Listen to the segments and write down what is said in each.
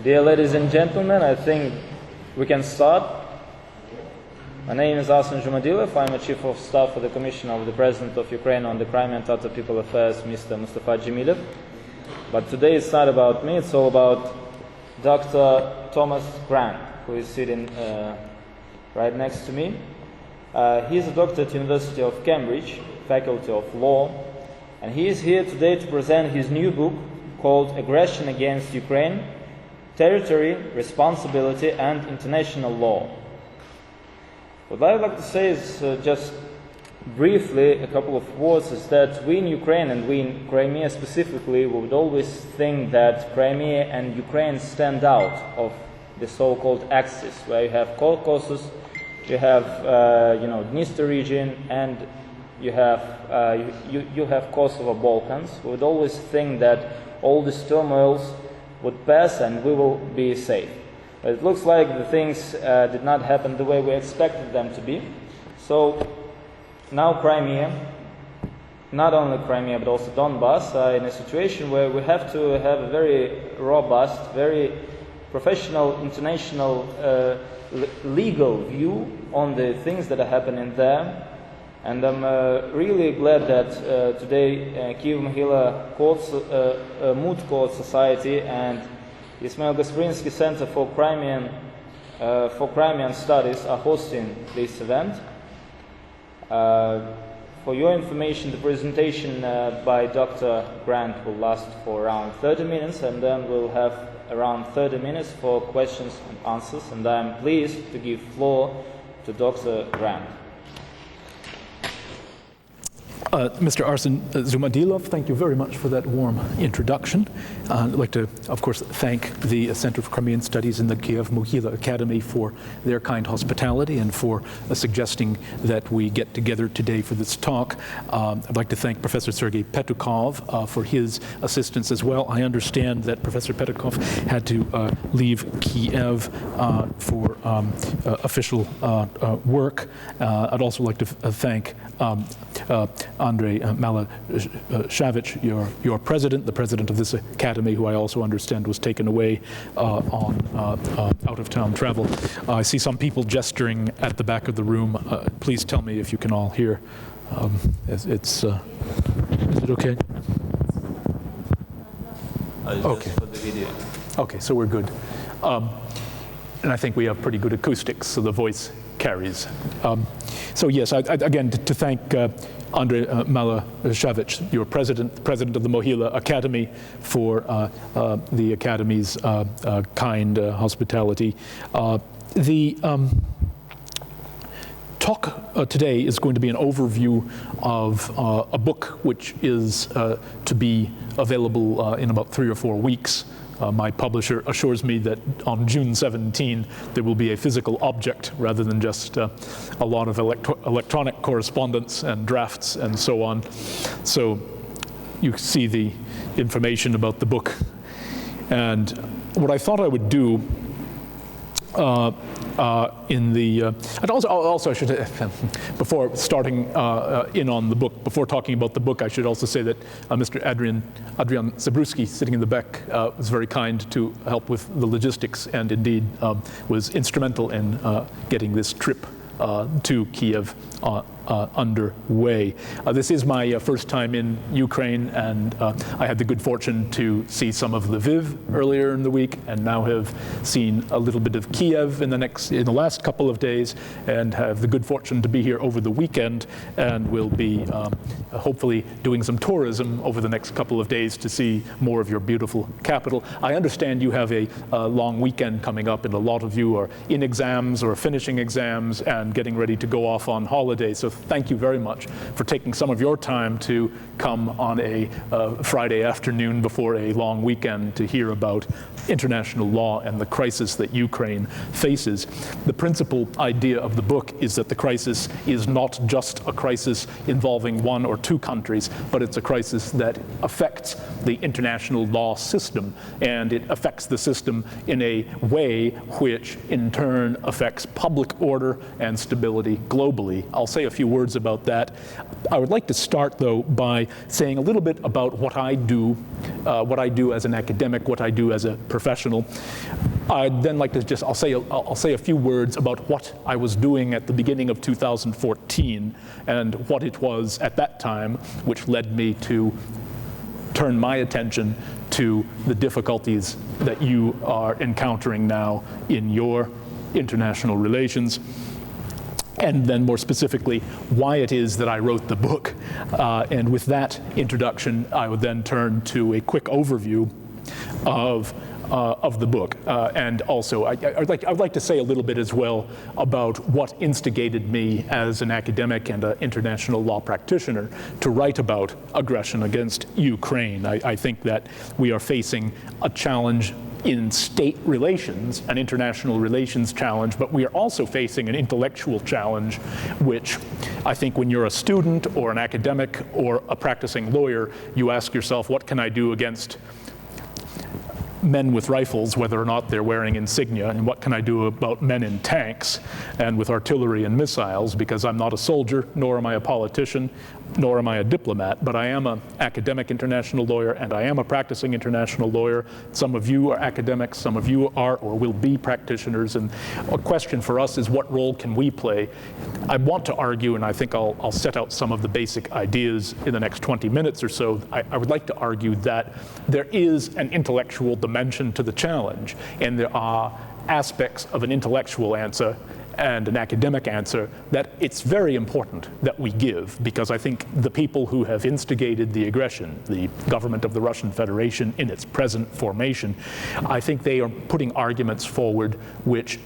Dear ladies and gentlemen, I think we can start. My name is Arsen Jumadilov. I'm a Chief of Staff for the Commission of the President of Ukraine on the Crimean Tatar People Affairs, Mr. Mustafa Dzhemilov. But today it's not about me, it's all about Dr. Tомас Гранта, who is sitting right next to me. He is a doctor at the University of Cambridge, Faculty of Law, and he is here today to present his new book called Aggression Against Ukraine, Territory, Responsibility and International Law. What I would like to say is just briefly a couple of words is that we in Ukraine and we in Crimea specifically would always think that Crimea and Ukraine stand out of the so-called axis, where you have Caucasus, you have Dniester region, and you have Kosovo, Balkans. We would always think that all these turmoils would pass and we will be safe. But it looks like the things did not happen the way we expected them to be. So now Crimea, not only Crimea but also Donbass, are in a situation where we have to have a very robust, very professional, international, legal view on the things that are happening there. And I'm really glad that today Kyiv Mohyla Mood Court Society and Ismail Gasparinsky Center for Crimean Studies are hosting this event. For your information, the presentation by Dr. Grant will last for around 30 minutes, and then we'll have around 30 minutes for questions and answers, and I'm pleased to give floor to Dr. Grant. Mr. Arsen Jumadilov, thank you very much for that warm introduction. I'd like to, of course, thank the Center for Crimean Studies and the Kyiv Mohyla Academy for their kind hospitality and for suggesting that we get together today for this talk. I'd like to thank Professor Sergei Petukov for his assistance as well. I understand that Professor Petukov had to leave Kyiv for official work. I'd also like to thank Andrei Malashevich, your president, the president of this academy, who I also understand was taken away on out-of-town travel. I see some people gesturing at the back of the room. Please tell me if you can all hear. Is it okay? Okay. For the video. Okay, so we're good. And I think we have pretty good acoustics, so the voice carries. So yes, again, to thank Andrei Malashevich, your president of the Mohyla Academy, for the Academy's kind hospitality. The talk today is going to be an overview of a book which is to be available in about 3 or 4 weeks. My publisher assures me that on June 17 there will be a physical object rather than just a lot of electronic correspondence and drafts and so on. So you see the information about the book. And what I thought I would do and also I should, before starting in on the book, before talking about the book, I should also say that Mr. Adrian Zabruski, sitting in the back, was very kind to help with the logistics and indeed was instrumental in getting this trip to Kyiv underway. This is my first time in Ukraine, and I had the good fortune to see some of Lviv earlier in the week, and now have seen a little bit of Kyiv in the last couple of days, and have the good fortune to be here over the weekend, and will be hopefully doing some tourism over the next couple of days to see more of your beautiful capital. I understand you have a long weekend coming up, and a lot of you are in exams or finishing exams and getting ready to go off on holiday. So thank you very much for taking some of your time to come on a Friday afternoon before a long weekend to hear about international law and the crisis that Ukraine faces. The principal idea of the book is that the crisis is not just a crisis involving 1 or 2 countries, but it's a crisis that affects the international law system, and it affects the system in a way which in turn affects public order and stability globally. I'll say a few few words about that. I would like to start, though, by saying a little bit about what I do as an academic, what I do as a professional. I'd then like to I'll say a few words about what I was doing at the beginning of 2014 and what it was at that time which led me to turn my attention to the difficulties that you are encountering now in your international relations, and then more specifically, why it is that I wrote the book. And with that introduction, I would then turn to a quick overview of the book. And also, I'd like to say a little bit as well about what instigated me as an academic and an international law practitioner to write about aggression against Ukraine. I think that we are facing a challenge in state relations, an international relations challenge, but we are also facing an intellectual challenge, which I think when you're a student or an academic or a practicing lawyer, you ask yourself, what can I do against men with rifles, whether or not they're wearing insignia, and what can I do about men in tanks and with artillery and missiles, because I'm not a soldier, nor am I a politician, nor am I a diplomat, but I am an academic international lawyer, and I am a practicing international lawyer. Some of you are academics, some of you are or will be practitioners, and a question for us is, what role can we play? I want to argue, and I think I'll set out some of the basic ideas in the next 20 minutes or so. I would like to argue that there is an intellectual dimension to the challenge, and there are aspects of an intellectual answer and an academic answer that it's very important that we give, because I think the people who have instigated the aggression, the government of the Russian Federation in its present formation, I think they are putting arguments forward which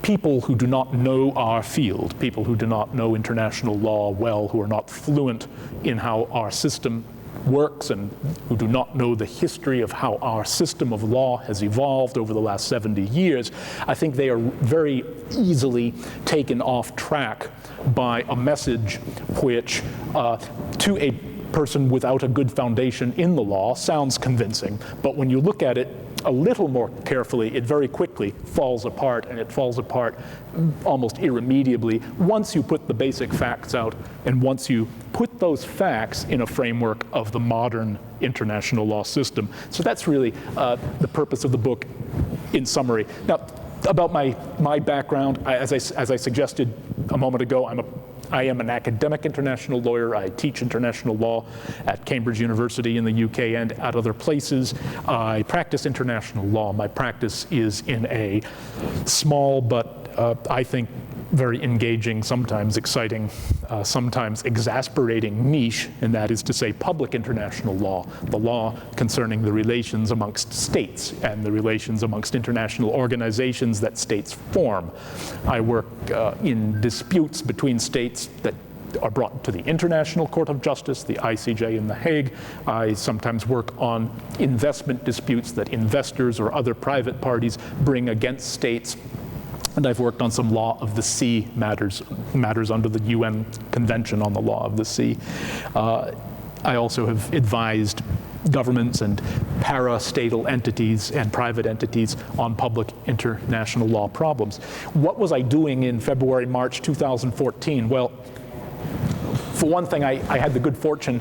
people who do not know our field, people who do not know international law well, who are not fluent in how our system works and who do not know the history of how our system of law has evolved over the last 70 years, I think they are very easily taken off track by a message which, to a person without a good foundation in the law, sounds convincing. But when you look at it a little more carefully, it very quickly falls apart, and it falls apart almost irremediably once you put the basic facts out and once you put those facts in a framework of the modern international law system. So that's really the purpose of the book in summary. Now, about my background, as I suggested a moment ago, I am an academic international lawyer. I teach international law at Cambridge University in the UK and at other places. I practice international law. My practice is in a small but I think very engaging, sometimes exciting, sometimes exasperating niche, and that is to say public international law, the law concerning the relations amongst states and the relations amongst international organizations that states form. I work in disputes between states that are brought to the International Court of Justice, the ICJ in The Hague. I sometimes work on investment disputes that investors or other private parties bring against states. And I've worked on some law of the sea matters under the UN Convention on the Law of the Sea. I also have advised governments and parastatal entities and private entities on public international law problems. What was I doing in February, March 2014? Well, for one thing, I had the good fortune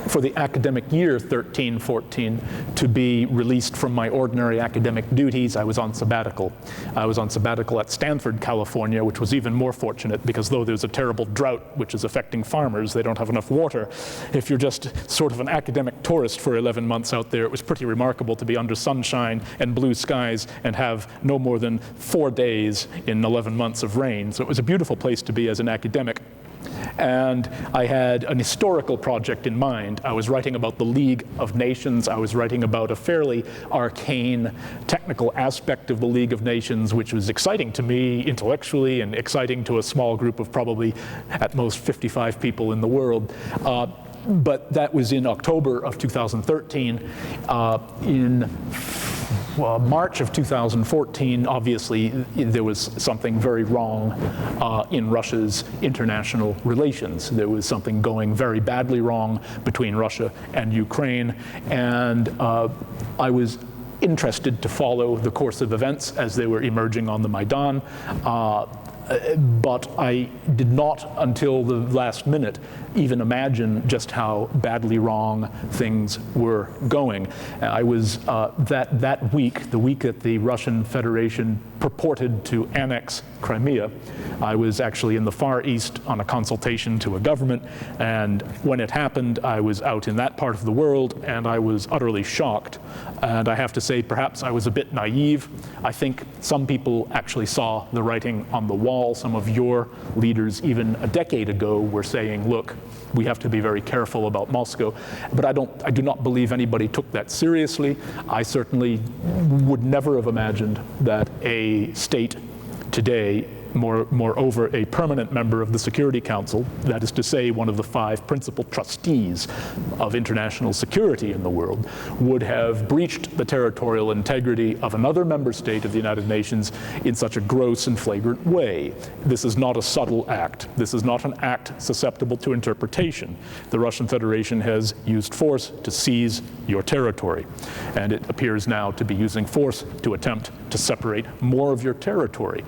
for the academic year 13-14 to be released from my ordinary academic duties. I was on sabbatical. I was on sabbatical at Stanford, California, which was even more fortunate because though there's a terrible drought which is affecting farmers, they don't have enough water. If you're just sort of an academic tourist for 11 months out there, it was pretty remarkable to be under sunshine and blue skies and have no more than 4 days in 11 months of rain. So it was a beautiful place to be as an academic. And I had an historical project in mind. I was writing about the League of Nations. I was writing about a fairly arcane technical aspect of the League of Nations, which was exciting to me intellectually and exciting to a small group of probably at most 55 people in the world. But that was in October of 2013. In March of 2014, obviously, there was something very wrong in Russia's international relations. There was something going very badly wrong between Russia and Ukraine, and I was interested to follow the course of events as they were emerging on the Maidan. But I did not, until the last minute, even imagine just how badly wrong things were going. I was, that week, the week that the Russian Federation purported to annex Crimea, I was actually in the Far East on a consultation to a government, and when it happened, I was out in that part of the world, and I was utterly shocked. And I have to say, perhaps I was a bit naive. I think some people actually saw the writing on the wall. Some of your leaders, even a decade ago, were saying, look, we have to be very careful about Moscow. But I do not believe anybody took that seriously. I certainly would never have imagined that a state today, moreover a permanent member of the Security Council, that is to say one of the 5 principal trustees of international security in the world, would have breached the territorial integrity of another member state of the United Nations in such a gross and flagrant way. This is not a subtle act. This is not an act susceptible to interpretation. The Russian Federation has used force to seize your territory, and it appears now to be using force to attempt to separate more of your territory.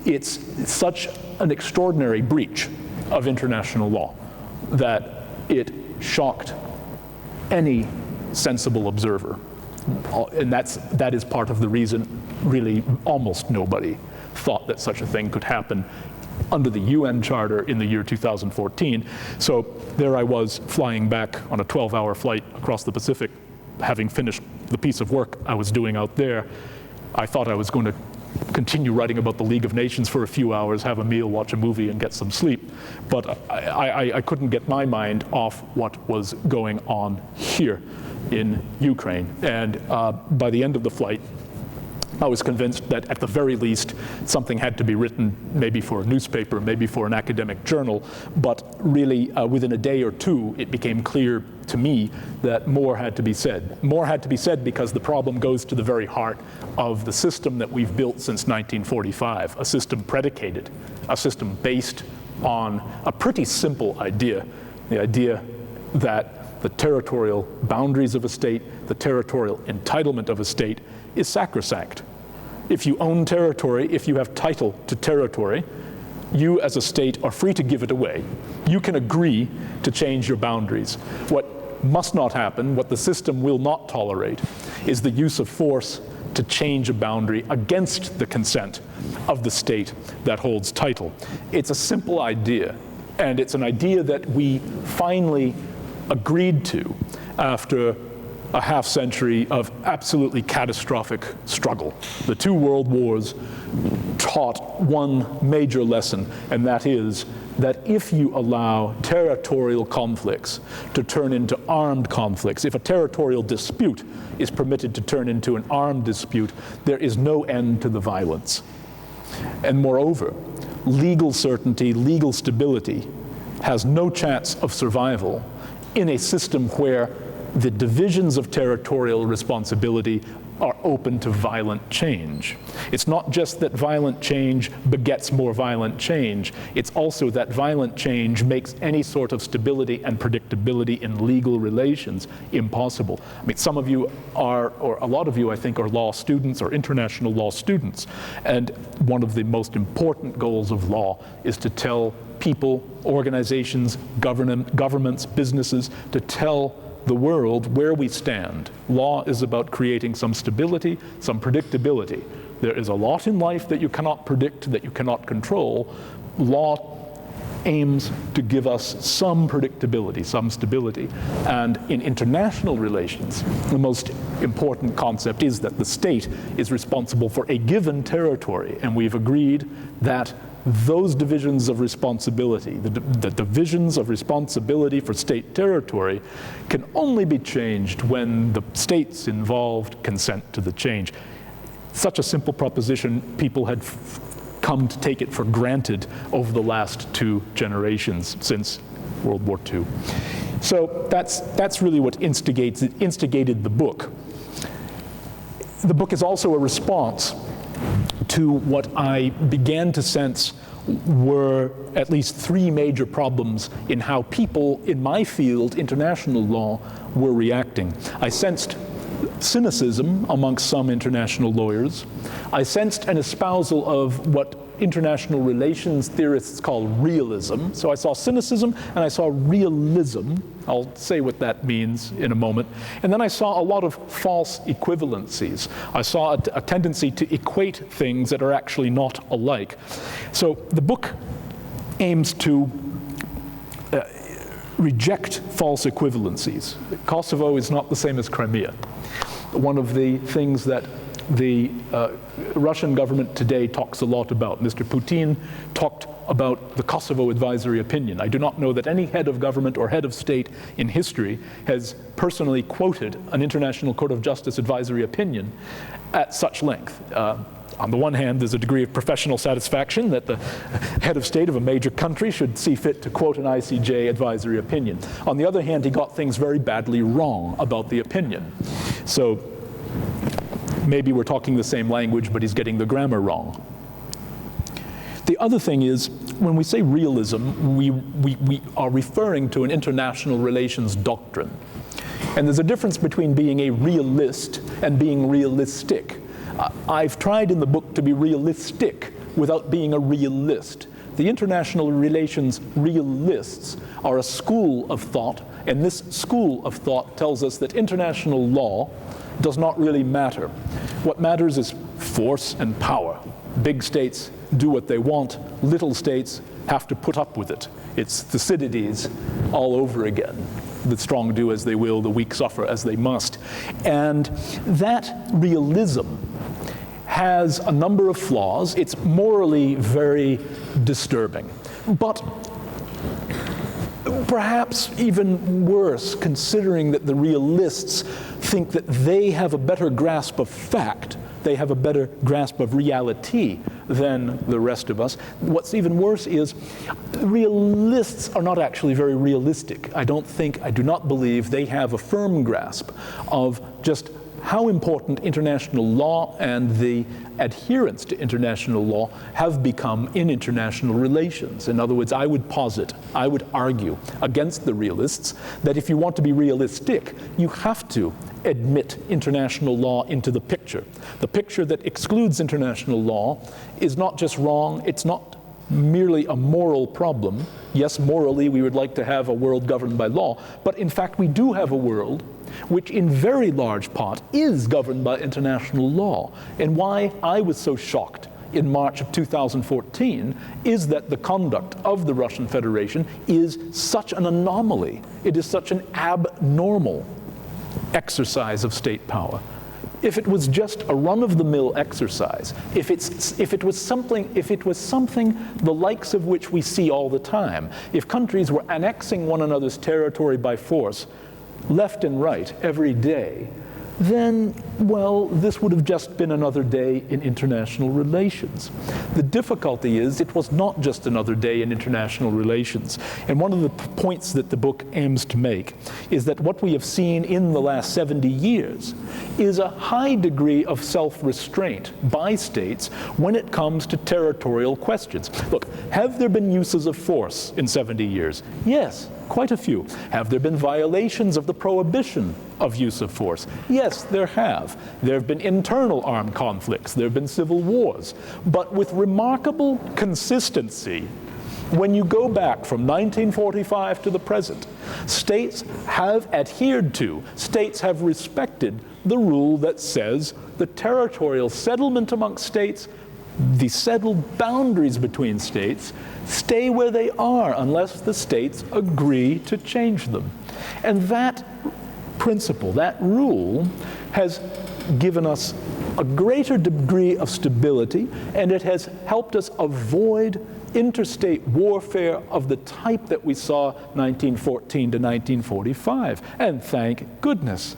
It's such an extraordinary breach of international law that it shocked any sensible observer. And that is part of the reason really almost nobody thought that such a thing could happen under the UN Charter in the year 2014. So there I was flying back on a 12-hour flight across the Pacific, having finished the piece of work I was doing out there. I thought I was going to continue writing about the League of Nations for a few hours, have a meal, watch a movie, and get some sleep. But I couldn't get my mind off what was going on here in Ukraine. And by the end of the flight, I was convinced that at the very least something had to be written, maybe for a newspaper, maybe for an academic journal, but really within a day or two it became clear to me that more had to be said. More had to be said because the problem goes to the very heart of the system that we've built since 1945, a system predicated, a system based on a pretty simple idea, the idea that the territorial boundaries of a state, the territorial entitlement of a state is sacrosanct. If you own territory, if you have title to territory, you as a state are free to give it away. You can agree to change your boundaries. What must not happen, what the system will not tolerate, is the use of force to change a boundary against the consent of the state that holds title. It's a simple idea, and it's an idea that we finally agreed to after a half century of absolutely catastrophic struggle. The 2 world wars taught one major lesson, and that is that if you allow territorial conflicts to turn into armed conflicts, if a territorial dispute is permitted to turn into an armed dispute, there is no end to the violence. And moreover, legal certainty, legal stability has no chance of survival in a system where the divisions of territorial responsibility are open to violent change. It's not just that violent change begets more violent change, it's also that violent change makes any sort of stability and predictability in legal relations impossible. I mean, some of you are, or a lot of you I think, are law students or international law students, and one of the most important goals of law is to tell people, organizations, governments, businesses, to tell the world where we stand. Law is about creating some stability, some predictability. There is a lot in life that you cannot predict, that you cannot control. Law aims to give us some predictability, some stability. And in international relations, the most important concept is that the state is responsible for a given territory, and we've agreed that those divisions of responsibility, the divisions of responsibility for state territory, can only be changed when the states involved consent to the change. Such a simple proposition, people had come to take it for granted over the last 2 generations since World War II. So that's really what instigated the book. The book is also a response to what I began to sense were at least 3 major problems in how people in my field, international law, were reacting. I sensed cynicism amongst some international lawyers. I sensed an espousal of what international relations theorists call realism. So I saw cynicism and I saw realism. I'll say what that means in a moment. And then I saw a lot of false equivalencies. I saw a tendency to equate things that are actually not alike. So the book aims to reject false equivalencies. Kosovo is not the same as Crimea. One of the things that the Russian government today talks a lot about. Mr. Putin talked about the Kosovo advisory opinion. I do not know that any head of government or head of state in history has personally quoted an International Court of Justice advisory opinion at such length. On the one hand, there's a degree of professional satisfaction that the head of state of a major country should see fit to quote an ICJ advisory opinion. On the other hand, he got things very badly wrong about the opinion. So maybe we're talking the same language, but he's getting the grammar wrong. The other thing is, when we say realism, we are referring to an international relations doctrine. And there's a difference between being a realist and being realistic. I've tried in the book to be realistic without being a realist. The international relations realists are a school of thought, and this school of thought tells us that international law does not really matter. What matters is force and power. Big states do what they want. Little states have to put up with it. It's Thucydides all over again. The strong do as they will, the weak suffer as they must. And that realism has a number of flaws. It's morally very disturbing. But perhaps even worse, considering that the realists think that they have a better grasp of fact, they have a better grasp of reality than the rest of us. What's even worse is realists are not actually very realistic. I do not believe they have a firm grasp of just how important international law and the adherence to international law have become in international relations. In other words, I would posit, I would argue against the realists that if you want to be realistic, you have to admit international law into the picture. The picture that excludes international law is not just wrong, it's not merely a moral problem. Yes, morally we would like to have a world governed by law, but in fact we do have a world which in very large part is governed by international law. And why I was so shocked in March of 2014 is that the conduct of the Russian Federation is such an anomaly. It is such an abnormal exercise of state power. If it was just a run-of-the-mill exercise, if it was something the likes of which we see all the time, if countries were annexing one another's territory by force, left and right, every day, then, well, this would have just been another day in international relations. The difficulty is it was not just another day in international relations. And one of the points that the book aims to make is that what we have seen in the last 70 years is a high degree of self-restraint by states when it comes to territorial questions. Look, have there been uses of force in 70 years? Yes. Quite a few. Have there been violations of the prohibition of use of force? Yes, there have. There have been internal armed conflicts. There have been civil wars. But with remarkable consistency, when you go back from 1945 to the present, states have adhered to, states have respected the rule that says the territorial settlement amongst states, the settled boundaries between states, stay where they are unless the states agree to change them. And that principle, that rule, has given us a greater degree of stability, and it has helped us avoid interstate warfare of the type that we saw 1914 to 1945. And thank goodness.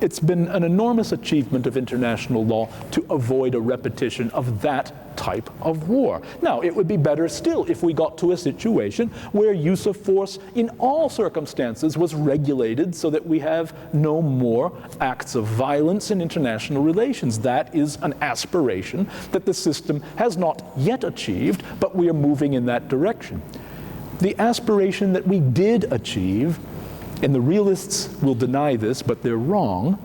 It's been an enormous achievement of international law to avoid a repetition of that type of war. Now, it would be better still if we got to a situation where use of force in all circumstances was regulated so that we have no more acts of violence in international relations. That is an aspiration that the system has not yet achieved, but we are moving in that direction. The aspiration that we did achieve, and the realists will deny this, but they're wrong,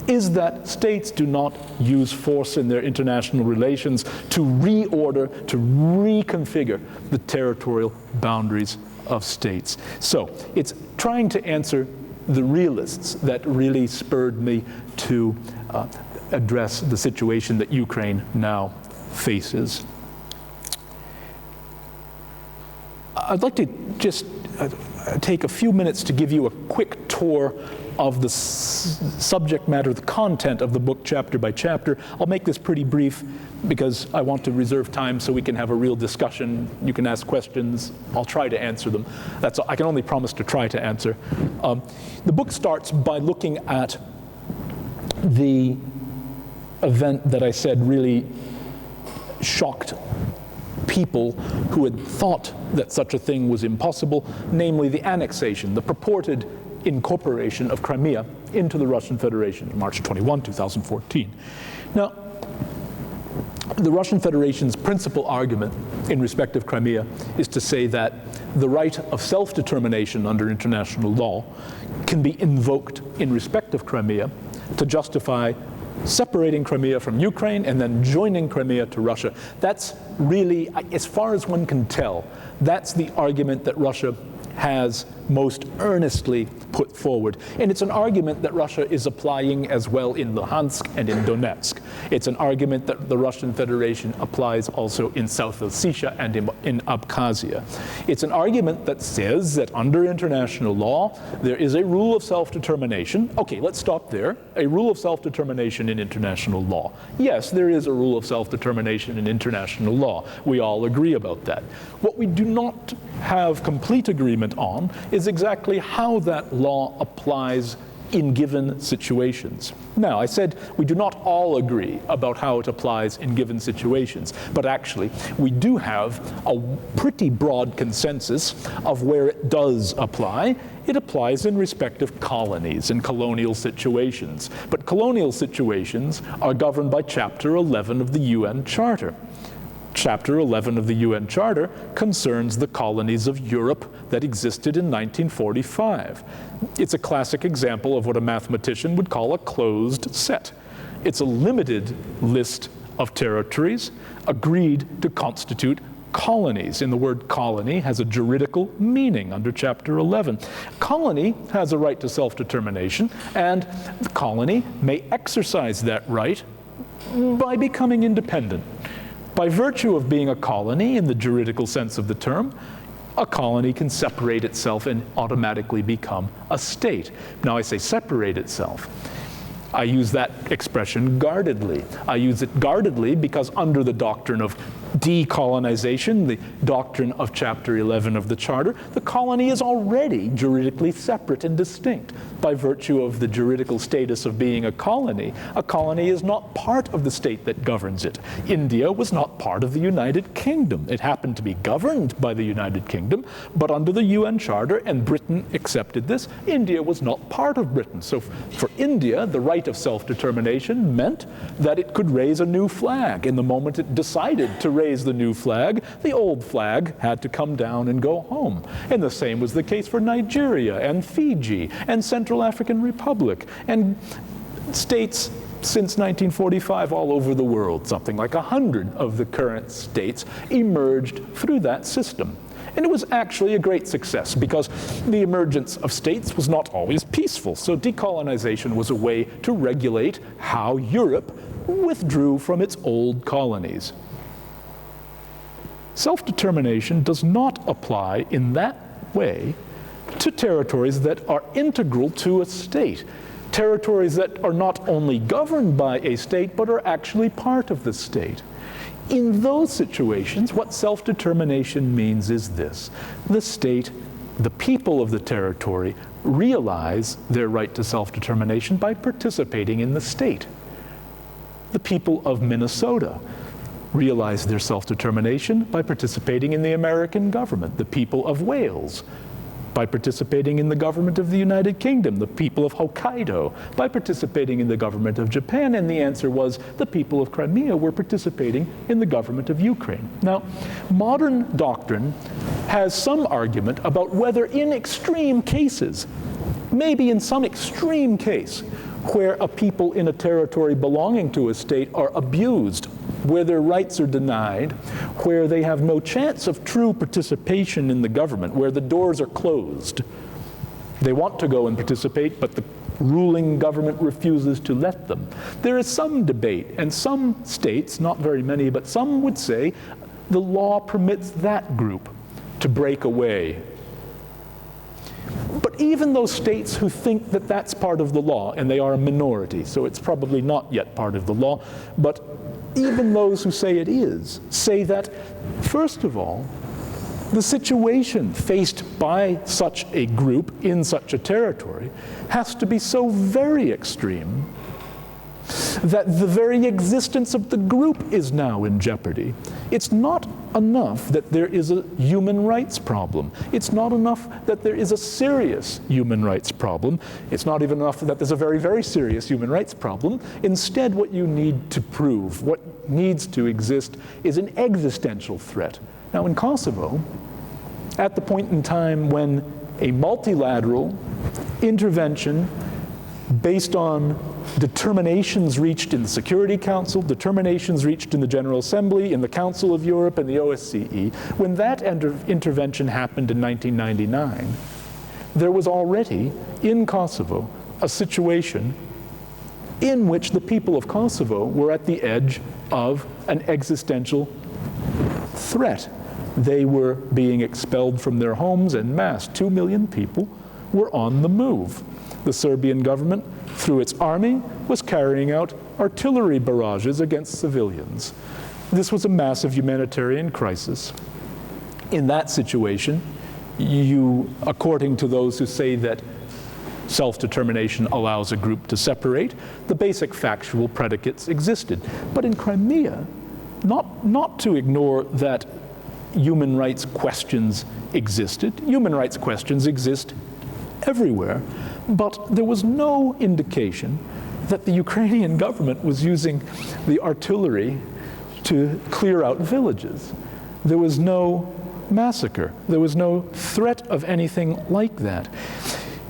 is that states do not use force in their international relations to reorder, to reconfigure the territorial boundaries of states. So it's trying to answer the realists that really spurred me to address the situation that Ukraine now faces. I'd like to just take a few minutes to give you a quick tour of the subject matter, the content of the book chapter by chapter. I'll make this pretty brief because I want to reserve time so we can have a real discussion. You can ask questions. I'll try to answer them. That's all. I can only promise to try to answer. The book starts by looking at the event that I said really shocked people who had thought that such a thing was impossible, namely the annexation, the purported incorporation of Crimea into the Russian Federation on March 21, 2014. Now, the Russian Federation's principal argument in respect of Crimea is to say that the right of self-determination under international law can be invoked in respect of Crimea to justify separating Crimea from Ukraine and then joining Crimea to Russia. That's really, as far as one can tell, that's the argument that Russia has most earnestly put forward. And it's an argument that Russia is applying as well in Luhansk and in Donetsk. It's an argument that the Russian Federation applies also in South Ossetia and in Abkhazia. It's an argument that says that under international law, there is a rule of self-determination. Okay, let's stop there. A rule of self-determination in international law. Yes, there is a rule of self-determination in international law. We all agree about that. What we do not have complete agreement on is exactly how that law applies in given situations. Now, I said we do not all agree about how it applies in given situations, but actually we do have a pretty broad consensus of where it does apply. It applies in respect of colonies and colonial situations, but colonial situations are governed by Chapter 11 of the UN Charter. Chapter 11 of the UN Charter concerns the colonies of Europe that existed in 1945. It's a classic example of what a mathematician would call a closed set. It's a limited list of territories agreed to constitute colonies. And the word colony has a juridical meaning under Chapter 11. Colony has a right to self-determination, and the colony may exercise that right by becoming independent. By virtue of being a colony in the juridical sense of the term, a colony can separate itself and automatically become a state. Now I say separate itself. I use that expression guardedly. I use it guardedly because under the doctrine of decolonization, the doctrine of Chapter 11 of the Charter, the colony is already juridically separate and distinct. By virtue of the juridical status of being a colony is not part of the state that governs it. India was not part of the United Kingdom. It happened to be governed by the United Kingdom, but under the UN Charter, and Britain accepted this, India was not part of Britain. So for India, the right of self-determination meant that it could raise a new flag. And the moment it decided to raise the new flag, the old flag had to come down and go home. And the same was the case for Nigeria and Fiji and Central African Republic and states since 1945 all over the world. Something like 100 of the current states emerged through that system. And it was actually a great success because the emergence of states was not always peaceful. So decolonization was a way to regulate how Europe withdrew from its old colonies. Self-determination does not apply in that way to territories that are integral to a state. Territories that are not only governed by a state, but are actually part of the state. In those situations, what self-determination means is this. The state, the people of the territory, realize their right to self-determination by participating in the state. The people of Minnesota realize their self-determination by participating in the American government. The people of Wales by participating in the government of the United Kingdom. The people of Hokkaido by participating in the government of Japan. And the answer was the people of Crimea were participating in the government of Ukraine. Now, modern doctrine has some argument about whether in extreme cases, maybe in some extreme case, where a people in a territory belonging to a state are abused, where their rights are denied, where they have no chance of true participation in the government, where the doors are closed. They want to go and participate, but the ruling government refuses to let them. There is some debate, and some states, not very many, but some would say the law permits that group to break away. But even those states who think that that's part of the law, and they are a minority, so it's probably not yet part of the law, but even those who say it is, say that, first of all, the situation faced by such a group in such a territory has to be so very extreme that the very existence of the group is now in jeopardy. It's not enough that there is a human rights problem. It's not enough that there is a serious human rights problem. It's not even enough that there's a very, very serious human rights problem. Instead, what you need to prove, what needs to exist, is an existential threat. Now, in Kosovo, at the point in time when a multilateral intervention based on determinations reached in the Security Council, determinations reached in the General Assembly, in the Council of Europe, and the OSCE, when that intervention happened in 1999, there was already in Kosovo a situation in which the people of Kosovo were at the edge of an existential threat. They were being expelled from their homes en masse. 2 million people were on the move. The Serbian government, through its army, was carrying out artillery barrages against civilians. This was a massive humanitarian crisis. In that situation, according to those who say that self-determination allows a group to separate, the basic factual predicates existed. But in Crimea, not to ignore that human rights questions existed. Human rights questions exist everywhere, but there was no indication that the Ukrainian government was using the artillery to clear out villages. There was no massacre. There was no threat of anything like that.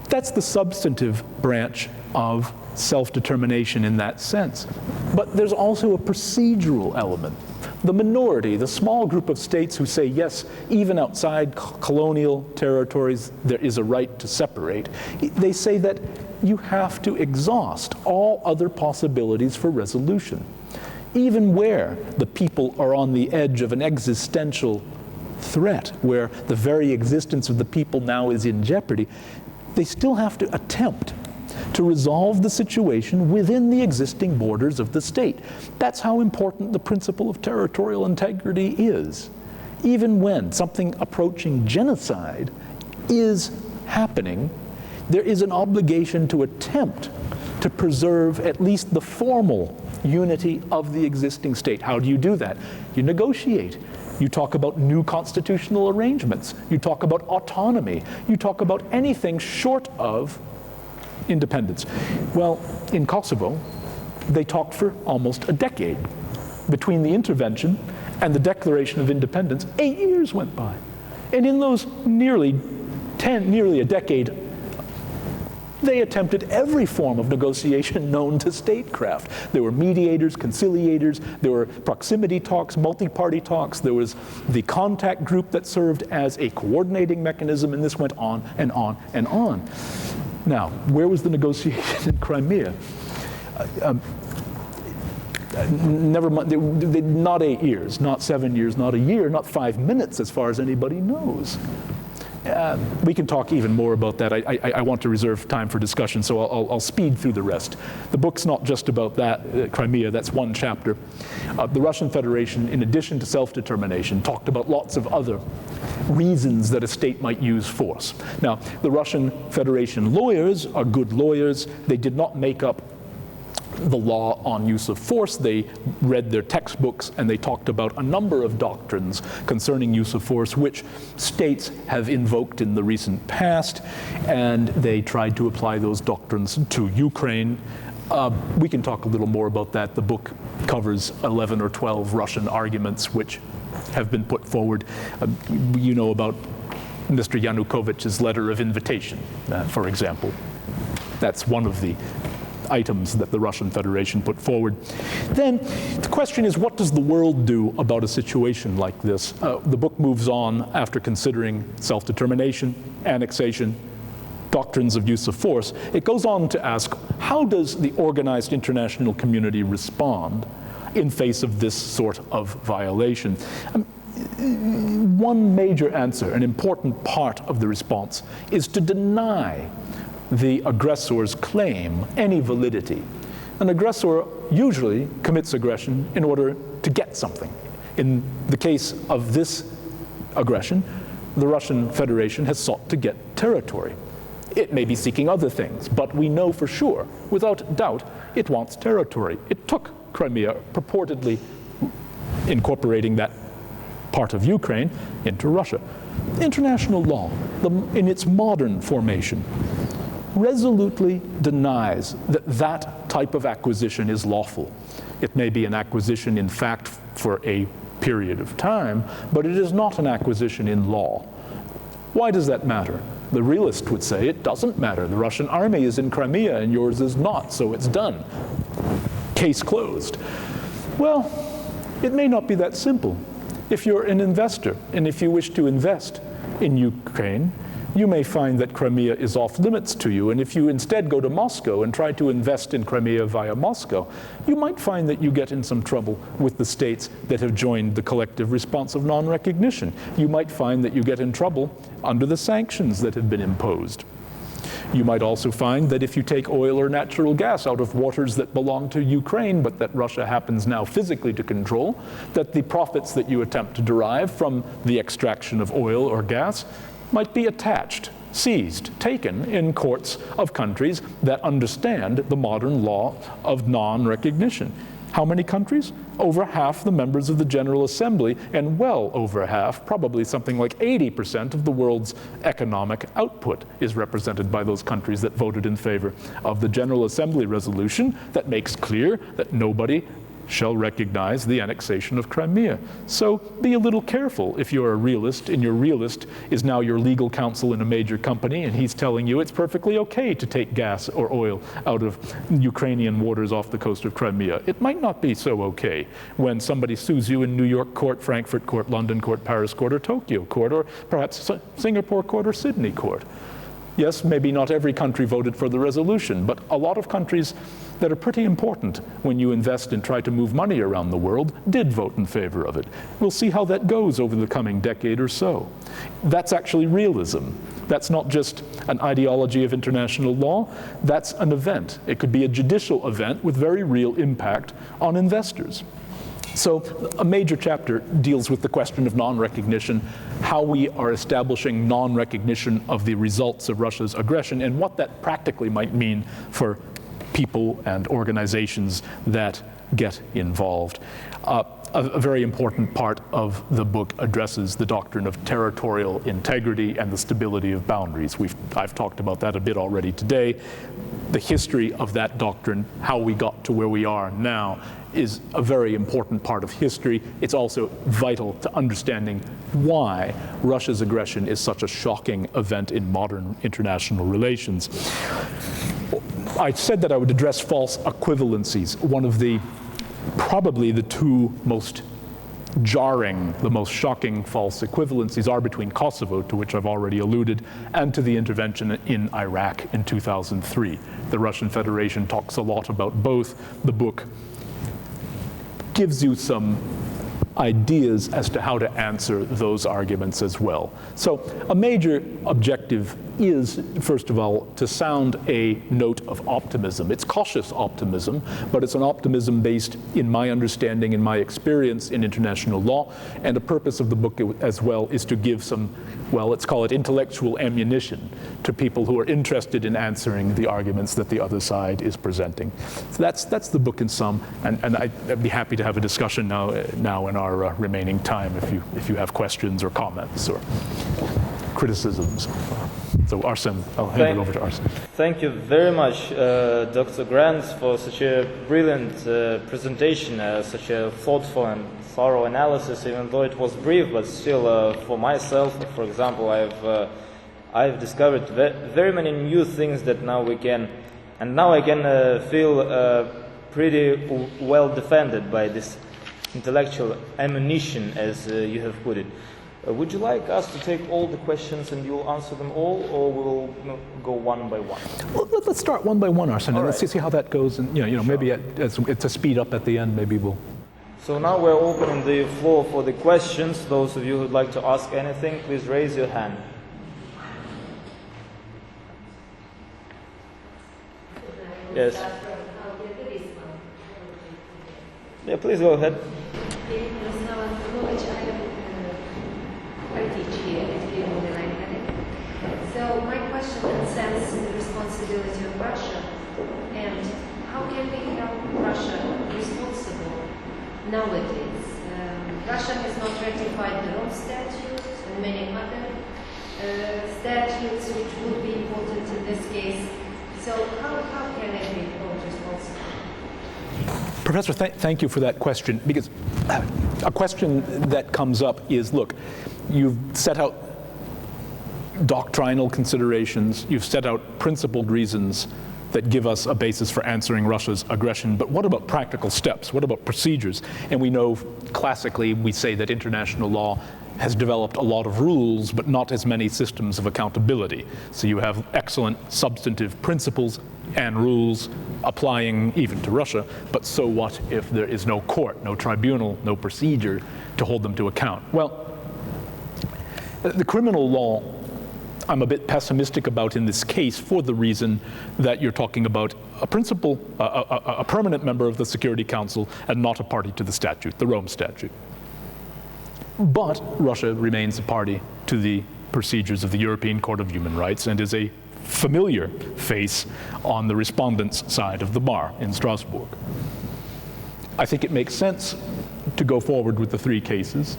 That's the substantive branch of self-determination in that sense. But there's also a procedural element. The minority, the small group of states who say, yes, even outside colonial territories, there is a right to separate, they say that you have to exhaust all other possibilities for resolution. Even where the people are on the edge of an existential threat, where the very existence of the people now is in jeopardy, they still have to attempt to resolve the situation within the existing borders of the state. That's how important the principle of territorial integrity is. Even when something approaching genocide is happening, there is an obligation to attempt to preserve at least the formal unity of the existing state. How do you do that? You negotiate. You talk about new constitutional arrangements. You talk about autonomy. You talk about anything short of independence. Well, in Kosovo, they talked for almost a decade. Between the intervention and the declaration of independence, 8 years went by. And in those nearly a decade, they attempted every form of negotiation known to statecraft. There were mediators, conciliators, there were proximity talks, multi-party talks, there was the contact group that served as a coordinating mechanism, and this went on and on and on. Now, where was the negotiation in Crimea? Never mind, not 8 years, not 7 years, not a year, not 5 minutes as far as anybody knows. We can talk even more about that. I want to reserve time for discussion, so I'll speed through the rest. The book's not just about that, Crimea, that's one chapter. The Russian Federation, in addition to self-determination, talked about lots of other reasons that a state might use force. Now, the Russian Federation lawyers are good lawyers. They did not make up the law on use of force. They read their textbooks and they talked about a number of doctrines concerning use of force which states have invoked in the recent past, and they tried to apply those doctrines to Ukraine. We can talk a little more about that. The book covers 11 or 12 Russian arguments which have been put forward. You know about Mr. Yanukovych's letter of invitation, for example. That's one of the items that the Russian Federation put forward. Then the question is, what does the world do about a situation like this? The book moves on after considering self-determination, annexation, doctrines of use of force. It goes on to ask, how does the organized international community respond in face of this sort of violation? One major answer, an important part of the response, is to deny the aggressor's claim any validity. An aggressor usually commits aggression in order to get something. In the case of this aggression, the Russian Federation has sought to get territory. It may be seeking other things, but we know for sure, without doubt, it wants territory. It took Crimea, purportedly incorporating that part of Ukraine into Russia. International law, in its modern formation, resolutely denies that that type of acquisition is lawful. It may be an acquisition in fact for a period of time, but it is not an acquisition in law. Why does that matter? The realist would say it doesn't matter. The Russian army is in Crimea and yours is not, so it's done. Case closed. Well, it may not be that simple. If you're an investor and if you wish to invest in Ukraine, you may find that Crimea is off limits to you, and if you instead go to Moscow and try to invest in Crimea via Moscow, you might find that you get in some trouble with the states that have joined the collective response of non-recognition. You might find that you get in trouble under the sanctions that have been imposed. You might also find that if you take oil or natural gas out of waters that belong to Ukraine, but that Russia happens now physically to control, that the profits that you attempt to derive from the extraction of oil or gas might be attached, seized, taken in courts of countries that understand the modern law of non-recognition. How many countries? Over half the members of the General Assembly, and well over half, probably something like 80% of the world's economic output is represented by those countries that voted in favor of the General Assembly resolution that makes clear that nobody shall recognize the annexation of Crimea. So be a little careful if you're a realist, and your realist is now your legal counsel in a major company, and he's telling you it's perfectly okay to take gas or oil out of Ukrainian waters off the coast of Crimea. It might not be so okay when somebody sues you in New York court, Frankfurt court, London court, Paris court, or Tokyo court, or perhaps Singapore court or Sydney court. Yes, maybe not every country voted for the resolution, but a lot of countries that are pretty important when you invest and try to move money around the world did vote in favor of it. We'll see how that goes over the coming decade or so. That's actually realism. That's not just an ideology of international law, that's an event. It could be a judicial event with very real impact on investors. So a major chapter deals with the question of non-recognition, how we are establishing non-recognition of the results of Russia's aggression, and what that practically might mean for people and organizations that get involved. A very important part of the book addresses the doctrine of territorial integrity and the stability of boundaries. I've talked about that a bit already today. The history of that doctrine, how we got to where we are now, is a very important part of history. It's also vital to understanding why Russia's aggression is such a shocking event in modern international relations. I said that I would address false equivalencies. One of the, probably the two most jarring, the most shocking false equivalencies are between Kosovo, to which I've already alluded, and to the intervention in Iraq in 2003. The Russian Federation talks a lot about both. The book gives you some ideas as to how to answer those arguments as well. So a major objective is, first of all, to sound a note of optimism. It's cautious optimism, but it's an optimism based, in my understanding, in my experience in international law, and the purpose of the book as well is to give some, well, let's call it intellectual ammunition to people who are interested in answering the arguments that the other side is presenting. So that's the book in sum, and I'd be happy to have a discussion now in our remaining time if you have questions or comments or criticisms. So Arsene, I'll hand it over to Arsene. Thank you very much, Dr. Grant, for such a brilliant presentation, such a thoughtful and thorough analysis, even though it was brief, but still for myself, for example, I've discovered very many new things that now we can And now I can feel pretty well defended by this intellectual ammunition, as you have put it. Would you like us to take all the questions and you'll answer them all, or we'll go one by one? Well, let's start one by one, Arsene, and All let's right. see how that goes. And Sure. maybe it's a speed up at the end. Maybe we'll. So now we're opening the floor for the questions. Those of you who'd like to ask anything, please raise your hand. Yes. Yeah, please go ahead. I teach here at Kyiv Mohyla Academy. So my question concerns the responsibility of Russia and how can we help Russia responsible nowadays? Russia has not ratified the Rome Statute and many other statutes which would be important in this case. So how can it be held responsible? Professor, thank you for that question, because a question that comes up is, look, you've set out doctrinal considerations, you've set out principled reasons that give us a basis for answering Russia's aggression, but what about practical steps? What about procedures? And we know, classically, we say that international law has developed a lot of rules, but not as many systems of accountability. So you have excellent substantive principles and rules applying even to Russia, but so what if there is no court, no tribunal, no procedure to hold them to account? Well, the criminal law, I'm a bit pessimistic about in this case for the reason that you're talking about a principal, a permanent member of the Security Council and not a party to the statute, the Rome Statute. But Russia remains a party to the procedures of the European Court of Human Rights and is a familiar face on the respondent's side of the bar in Strasbourg. I think it makes sense to go forward with the 3 cases.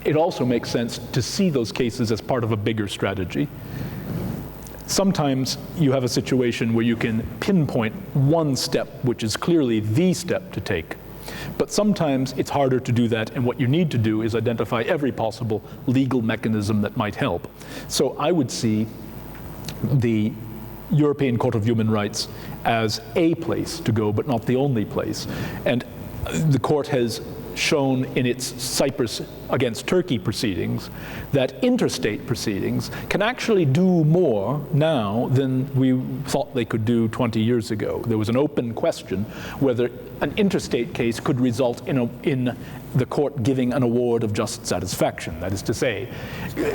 It also makes sense to see those cases as part of a bigger strategy. Sometimes you have a situation where you can pinpoint one step, which is clearly the step to take. But sometimes it's harder to do that, and what you need to do is identify every possible legal mechanism that might help. So I would see the European Court of Human Rights as a place to go, but not the only place. And the court has shown in its Cyprus against Turkey proceedings that interstate proceedings can actually do more now than we thought they could do 20 years ago. There was an open question whether an interstate case could result in the court giving an award of just satisfaction. That is to say,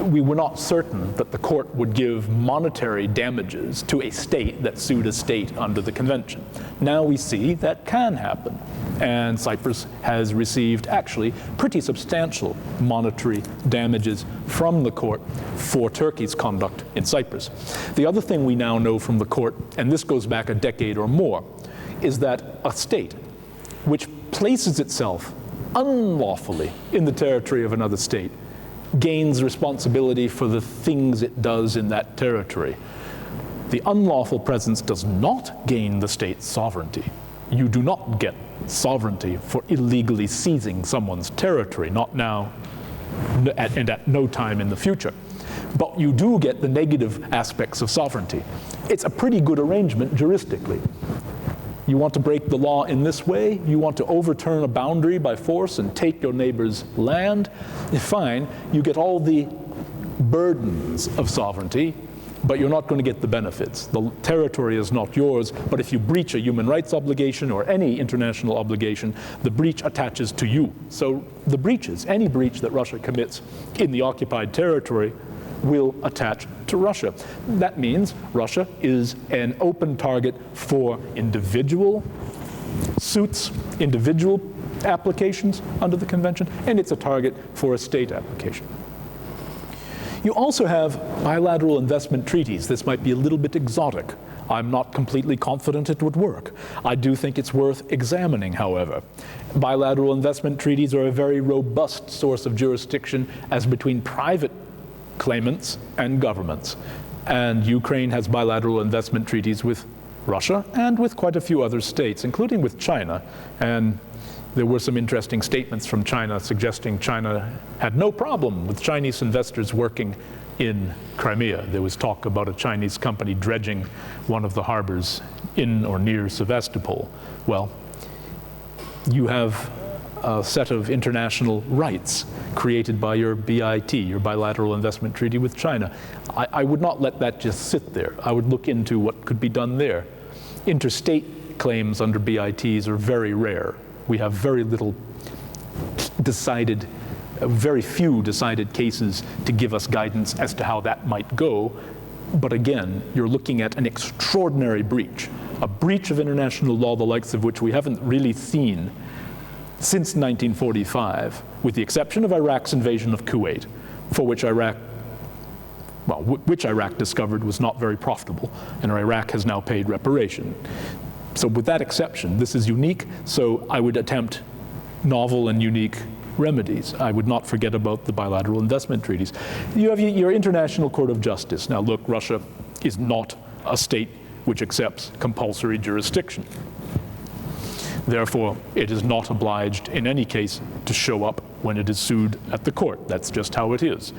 we were not certain that the court would give monetary damages to a state that sued a state under the convention. Now we see that can happen. And Cyprus has received actually pretty substantial monetary damages from the court for Turkey's conduct in Cyprus. The other thing we now know from the court, and this goes back a decade or more, is that a state which places itself unlawfully in the territory of another state gains responsibility for the things it does in that territory. The unlawful presence does not gain the state's sovereignty. You do not get sovereignty for illegally seizing someone's territory, not now and at no time in the future. But you do get the negative aspects of sovereignty. It's a pretty good arrangement juristically. You want to break the law in this way? You want to overturn a boundary by force and take your neighbor's land? Fine, you get all the burdens of sovereignty, but you're not going to get the benefits. The territory is not yours, but if you breach a human rights obligation or any international obligation, the breach attaches to you. So the breaches, any breach that Russia commits in the occupied territory will attach to Russia. That means Russia is an open target for individual suits, individual applications under the convention, and it's a target for a state application. You also have bilateral investment treaties. This might be a little bit exotic. I'm not completely confident it would work. I do think it's worth examining, however. Bilateral investment treaties are a very robust source of jurisdiction as between private claimants and governments. And Ukraine has bilateral investment treaties with Russia and with quite a few other states, including with China. And there were some interesting statements from China suggesting China had no problem with Chinese investors working in Crimea. There was talk about a Chinese company dredging one of the harbors in or near Sevastopol. Well, you have a set of international rights created by your BIT, your bilateral investment treaty with China. I would not let that just sit there. I would look into what could be done there. Interstate claims under BITs are very rare. We have very little decided, very few decided cases to give us guidance as to how that might go. But again, you're looking at an extraordinary breach, a breach of international law, the likes of which we haven't really seen since 1945, with the exception of Iraq's invasion of Kuwait, for which Iraq discovered was not very profitable, and Iraq has now paid reparation. So with that exception, this is unique, so I would attempt novel and unique remedies. I would not forget about the bilateral investment treaties. You have your International Court of Justice. Now look, Russia is not a state which accepts compulsory jurisdiction. Therefore, it is not obliged in any case to show up when it is sued at the court. That's just how it is.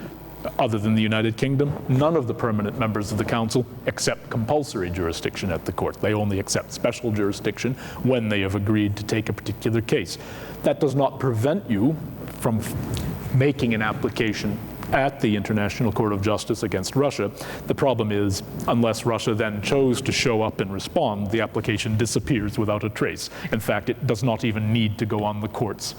Other than the United Kingdom, none of the permanent members of the Council accept compulsory jurisdiction at the court. They only accept special jurisdiction when they have agreed to take a particular case. That does not prevent you from making an application at the International Court of Justice against Russia. The problem is, unless Russia then chose to show up and respond, the application disappears without a trace. In fact, it does not even need to go on the court's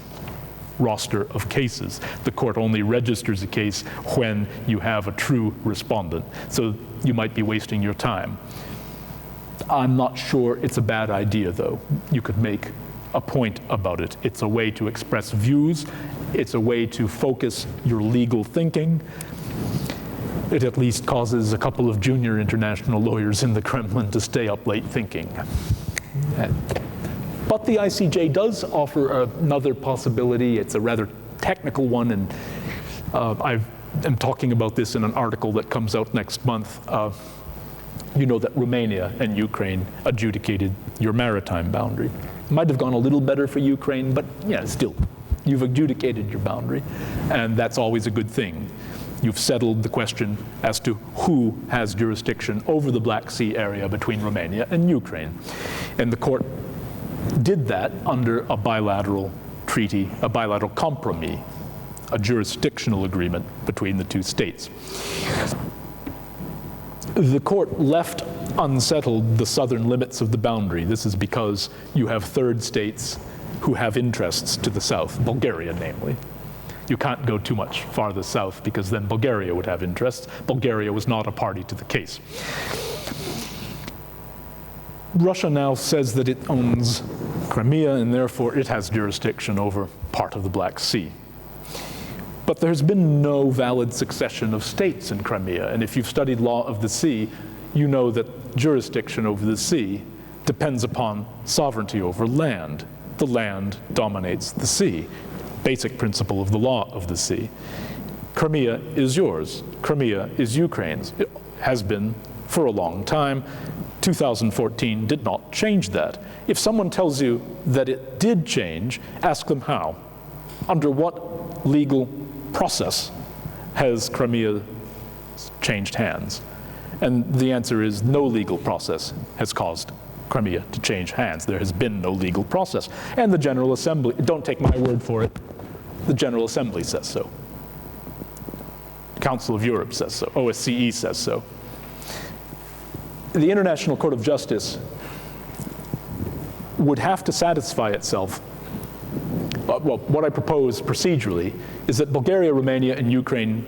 roster of cases. The court only registers a case when you have a true respondent. So you might be wasting your time. I'm not sure it's a bad idea, though. You could make a point about it. It's a way to express views. It's a way to focus your legal thinking. It at least causes a couple of junior international lawyers in the Kremlin to stay up late thinking. But the ICJ does offer another possibility. It's a rather technical one, and I am talking about this in an article that comes out next month. You know that Romania and Ukraine adjudicated your maritime boundary. Might have gone a little better for Ukraine, but yeah, still, you've adjudicated your boundary, and that's always a good thing. You've settled the question as to who has jurisdiction over the Black Sea area between Romania and Ukraine. And the court did that under a bilateral treaty, a bilateral compromise, a jurisdictional agreement between the two states. The court left unsettled the southern limits of the boundary. This is because you have third states who have interests to the south, Bulgaria namely. You can't go too much farther south because then Bulgaria would have interests. Bulgaria was not a party to the case. Russia now says that it owns Crimea and therefore it has jurisdiction over part of the Black Sea. But there's been no valid succession of states in Crimea, and if you've studied law of the sea, you know that jurisdiction over the sea depends upon sovereignty over land. The land dominates the sea. Basic principle of the law of the sea. Crimea is yours. Crimea is Ukraine's. It has been for a long time. 2014 did not change that. If someone tells you that it did change, ask them how. Under what legal process has Crimea changed hands? And the answer is no legal process has caused Crimea to change hands. There has been no legal process. And the General Assembly, don't take my word for it, the General Assembly says so. Council of Europe says so. OSCE says so. The International Court of Justice would have to satisfy itself. Well, what I propose procedurally is that Bulgaria, Romania, and Ukraine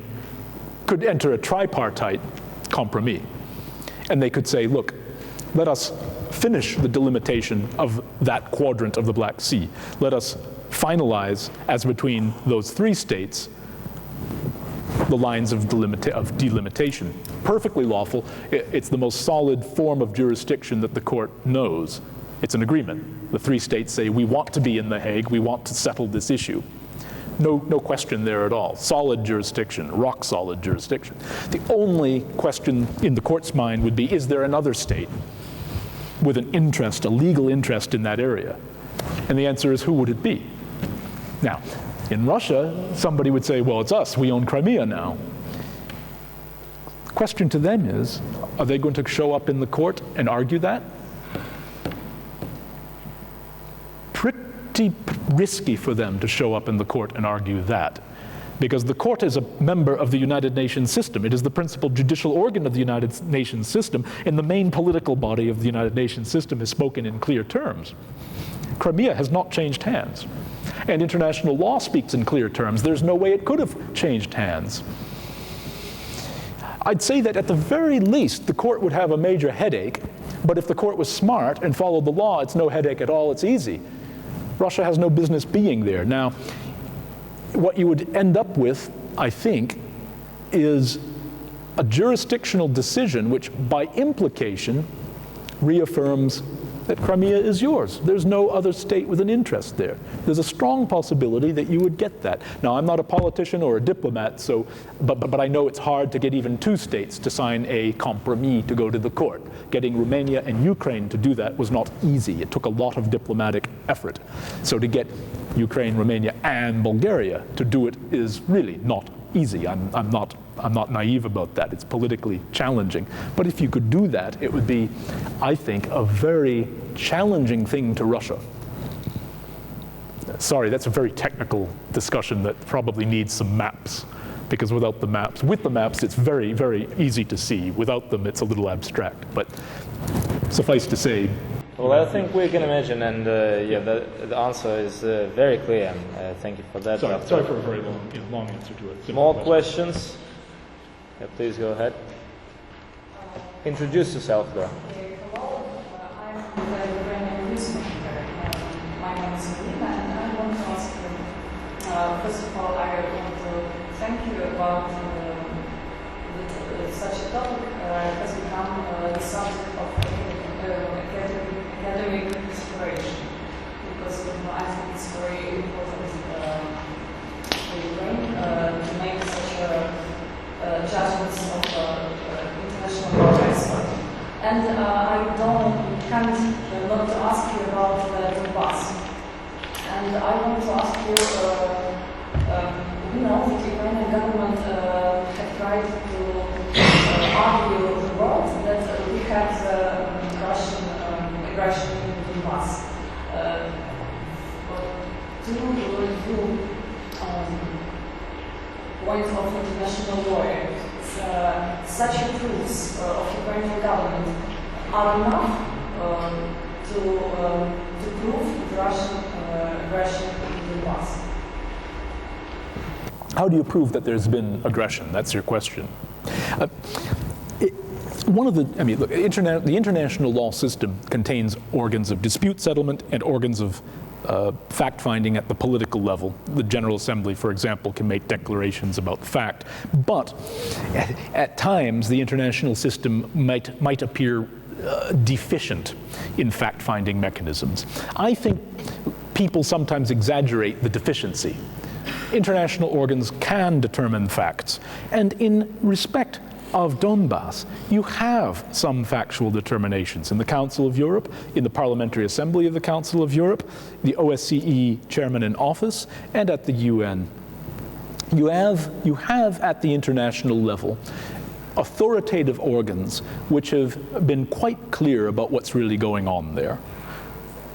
could enter a tripartite compromise. And they could say, look, let us finish the delimitation of that quadrant of the Black Sea. Let us finalize, as between those three states, the lines of delimitation. Perfectly lawful. It's the most solid form of jurisdiction that the court knows. It's an agreement. The three states say, we want to be in The Hague, we want to settle this issue. No question there at all. Solid jurisdiction, rock solid jurisdiction. The only question in the court's mind would be, is there another state with an interest, a legal interest in that area? And the answer is, who would it be? Now, in Russia, somebody would say, well, it's us, we own Crimea now. The question to them is, are they going to show up in the court and argue that? Pretty risky for them to show up in the court and argue that, because the court is a member of the United Nations system. It is the principal judicial organ of the United Nations system, and the main political body of the United Nations system has spoken in clear terms. Crimea has not changed hands, and international law speaks in clear terms. There's no way it could have changed hands. I'd say that at the very least, the court would have a major headache, but if the court was smart and followed the law, it's no headache at all, it's easy. Russia has no business being there. Now, what you would end up with, I think, is a jurisdictional decision which, by implication, reaffirms that Crimea is yours. There's no other state with an interest there. There's a strong possibility that you would get that. Now, I'm not a politician or a diplomat, so, but I know it's hard to get even two states to sign a compromis to go to the court. Getting Romania and Ukraine to do that was not easy. It took a lot of diplomatic effort. So to get Ukraine, Romania, and Bulgaria to do it is really not easy. I'm not naive about that. It's politically challenging. But if you could do that, it would be, I think, a very challenging thing to Russia. Sorry, that's a very technical discussion that probably needs some maps, because without the maps, with the maps, it's very, very easy to see. Without them, it's a little abstract. But suffice to say, well, I think we can imagine, and yeah, the answer is very clear, and thank you for that. Sorry for a very long answer to it. More questions? Yeah, please go ahead. Introduce yourself, though. Hello, I'm the Ukrainian newsmaker. My name is Marina, and I want to ask you, first of all, I want to thank you about such a topic has become the subject of academic exploration, because I think it's very important for Ukraine to make such judgments of international law expert. And I can't not to ask you about Donbass. And I want to ask you, we know that the Ukrainian government had tried to argue the world that we had Russian aggression in Donbass. Do you point of international law, such proofs of Ukrainian government are enough to prove the Russian aggression in Donbass? How do you prove that there's been aggression? That's your question. Look, the international law system contains organs of dispute settlement and organs of fact-finding at the political level. The General Assembly, for example, can make declarations about fact. But at times, the international system might appear deficient in fact-finding mechanisms. I think people sometimes exaggerate the deficiency. International organs can determine facts, and in respect of Donbass, you have some factual determinations in the Council of Europe, in the Parliamentary Assembly of the Council of Europe, the OSCE chairman in office, and at the UN. You have at the international level authoritative organs which have been quite clear about what's really going on there.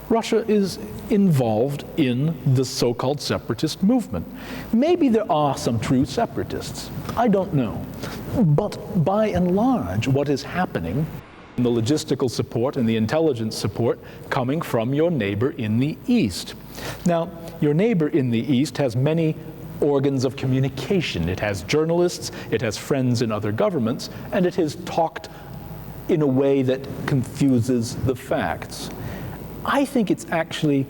Russia is involved in the so-called separatist movement. Maybe there are some true separatists. I don't know. But by and large, what is happening, the logistical support and the intelligence support coming from your neighbor in the East. Now, your neighbor in the East has many organs of communication. It has journalists, it has friends in other governments, and it has talked in a way that confuses the facts. I think it's actually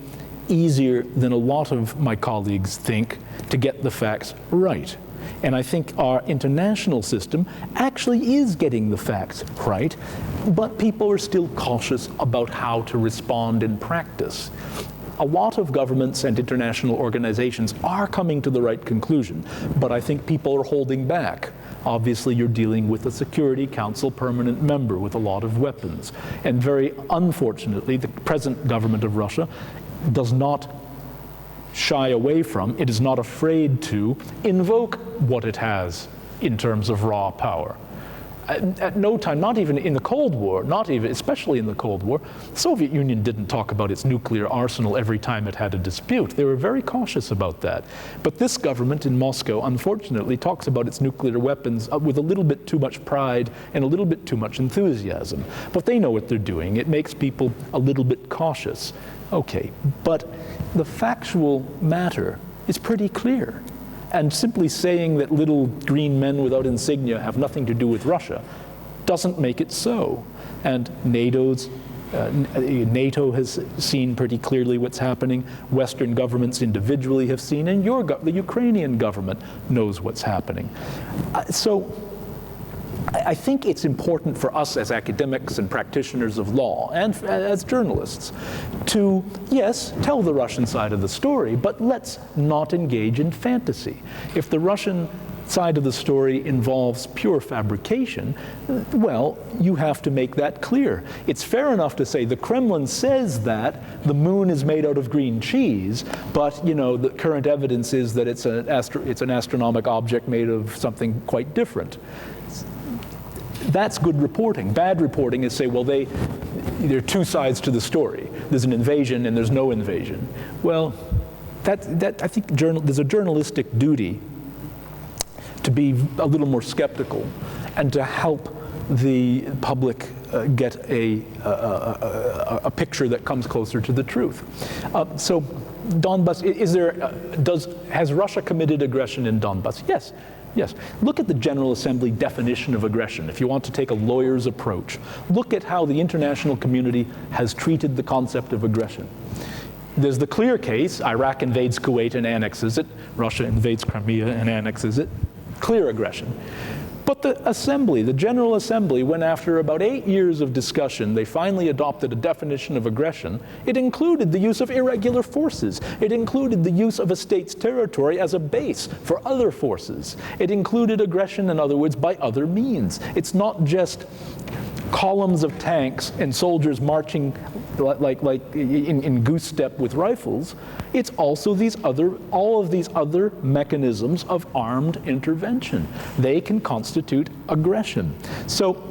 easier than a lot of my colleagues think to get the facts right. And I think our international system actually is getting the facts right, but people are still cautious about how to respond in practice. A lot of governments and international organizations are coming to the right conclusion, but I think people are holding back. Obviously, you're dealing with a Security Council permanent member with a lot of weapons. And very unfortunately, the present government of Russia does not shy away from, it is not afraid to invoke what it has in terms of raw power. At no time, not even in the Cold War, especially in the Cold War, the Soviet Union didn't talk about its nuclear arsenal every time it had a dispute. They were very cautious about that. But this government in Moscow, unfortunately, talks about its nuclear weapons with a little bit too much pride and a little bit too much enthusiasm. But they know what they're doing. It makes people a little bit cautious. Okay, but the factual matter is pretty clear. And simply saying that little green men without insignia have nothing to do with Russia doesn't make it so. And NATO has seen pretty clearly what's happening. Western governments individually have seen, and the Ukrainian government knows what's happening. So I think it's important for us as academics and practitioners of law and as journalists to, yes, tell the Russian side of the story, but let's not engage in fantasy. If the Russian side of the story involves pure fabrication, well, you have to make that clear. It's fair enough to say the Kremlin says that the moon is made out of green cheese, but the current evidence is that it's an astronomical object made of something quite different. That's good reporting. Bad reporting is say, well, there are two sides to the story. There's an invasion and there's no invasion. Well, I think there's a journalistic duty to be a little more skeptical and to help the public get a picture that comes closer to the truth. So Donbas, has Russia committed aggression in Donbas? Yes. Yes. Look at the General Assembly definition of aggression. If you want to take a lawyer's approach, look at how the international community has treated the concept of aggression. There's the clear case, Iraq invades Kuwait and annexes it, Russia invades Crimea and annexes it, clear aggression. But the General Assembly, when after about 8 years of discussion, they finally adopted a definition of aggression, it included the use of irregular forces. It included the use of a state's territory as a base for other forces. It included aggression, in other words, by other means. It's not just columns of tanks and soldiers marching like in goose step with rifles. It's also all of these other mechanisms of armed intervention. They can constitute aggression. So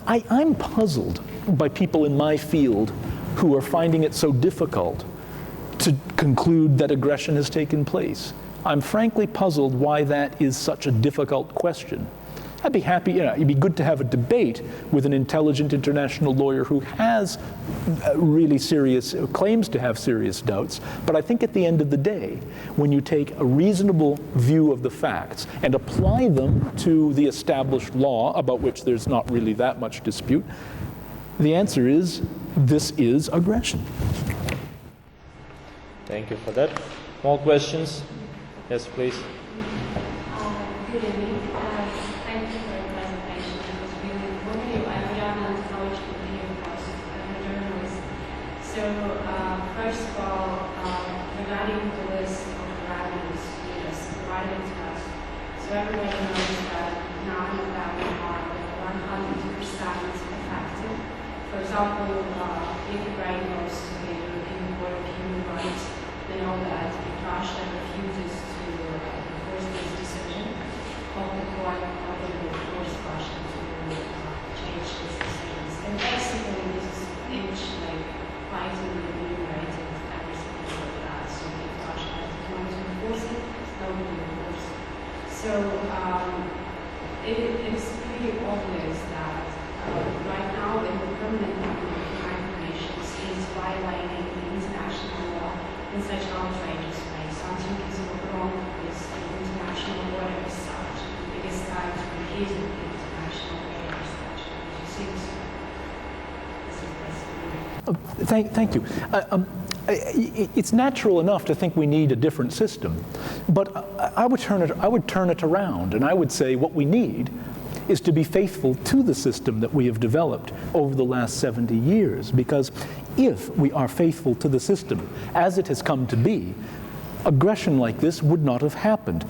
I'm puzzled by people in my field who are finding it so difficult to conclude that aggression has taken place. I'm frankly puzzled why that is such a difficult question. I'd be happy, it'd be good to have a debate with an intelligent international lawyer who has claims to have serious doubts. But I think at the end of the day, when you take a reasonable view of the facts and apply them to the established law, about which there's not really that much dispute, the answer is, this is aggression. Thank you for that. More questions? Yes, please. Good evening. Thank you for your presentation. It was really informative. I'm a journalist, knowledge continuing course. I'm a journalist. So, first of all, regarding the list of values provided to us, so everybody knows that none of them are 100% effective. For example, if Ukraine goes to the European Court of Human Rights, they know that if Russia refuses to enforce this decision, of the court will force Russia to change these decisions. And basically this is image fighting the human rights and everything like that. So if Russia has to come to enforce it, nobody will enforce it. So it is pretty obvious that right now the permanent United Nations is violating the international law in such outrageous way. Something is wrong with the international order as such. It is time to engage with the international order as such. Do you see this? This is basically. Thank you. It's natural enough to think we need a different system, but I would turn it around, and I would say what we need is to be faithful to the system that we have developed over the last 70 years, because if we are faithful to the system as it has come to be, aggression like this would not have happened.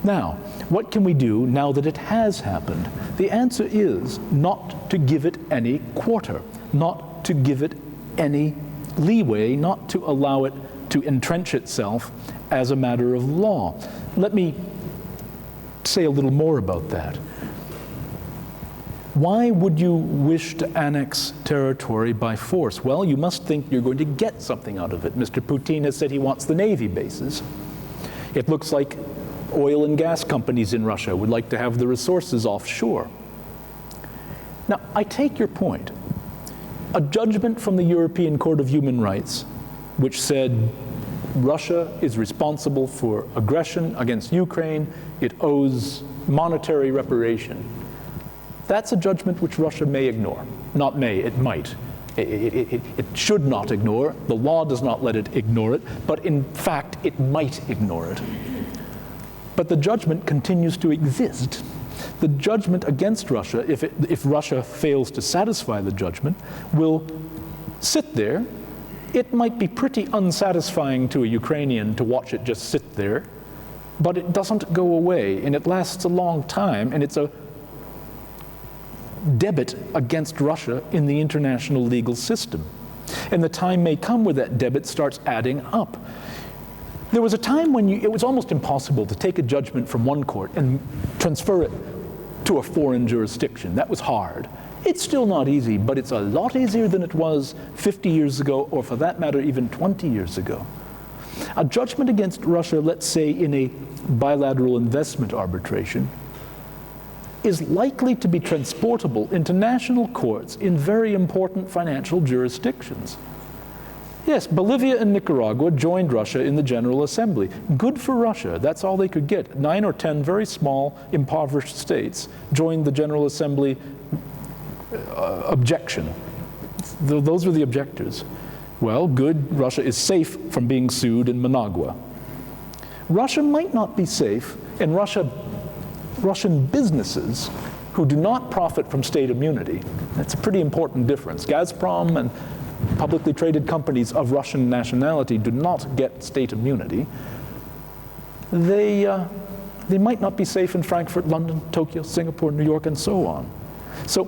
Now, what can we do now that it has happened? The answer is not to give it any quarter, not to give it any leeway, not to allow it to entrench itself as a matter of law. Let me say a little more about that. Why would you wish to annex territory by force? Well, you must think you're going to get something out of it. Mr. Putin has said he wants the Navy bases. It looks like oil and gas companies in Russia would like to have the resources offshore. Now, I take your point. A judgment from the European Court of Human Rights, which said Russia is responsible for aggression against Ukraine, it owes monetary reparation. That's a judgment which Russia may ignore. Not may, it might. It should not ignore. The law does not let it ignore it, but in fact, it might ignore it. But the judgment continues to exist. The judgment against Russia, if Russia fails to satisfy the judgment, will sit there. It might be pretty unsatisfying to a Ukrainian to watch it just sit there, but it doesn't go away, and it lasts a long time, and it's a debit against Russia in the international legal system. And the time may come where that debit starts adding up. There was a time when it was almost impossible to take a judgment from one court and transfer it to a foreign jurisdiction. That was hard. It's still not easy, but it's a lot easier than it was 50 years ago, or for that matter, even 20 years ago. A judgment against Russia, let's say in a bilateral investment arbitration, is likely to be transportable into national courts in very important financial jurisdictions. Yes, Bolivia and Nicaragua joined Russia in the General Assembly. Good for Russia, that's all they could get. 9 or 10 very small, impoverished states joined the General Assembly objection. Those were the objectors. Well, good, Russia is safe from being sued in Managua. Russia might not be safe, and Russian businesses who do not profit from state immunity, that's a pretty important difference. Gazprom and publicly traded companies of Russian nationality do not get state immunity. They might not be safe in Frankfurt, London, Tokyo, Singapore, New York, and so on. So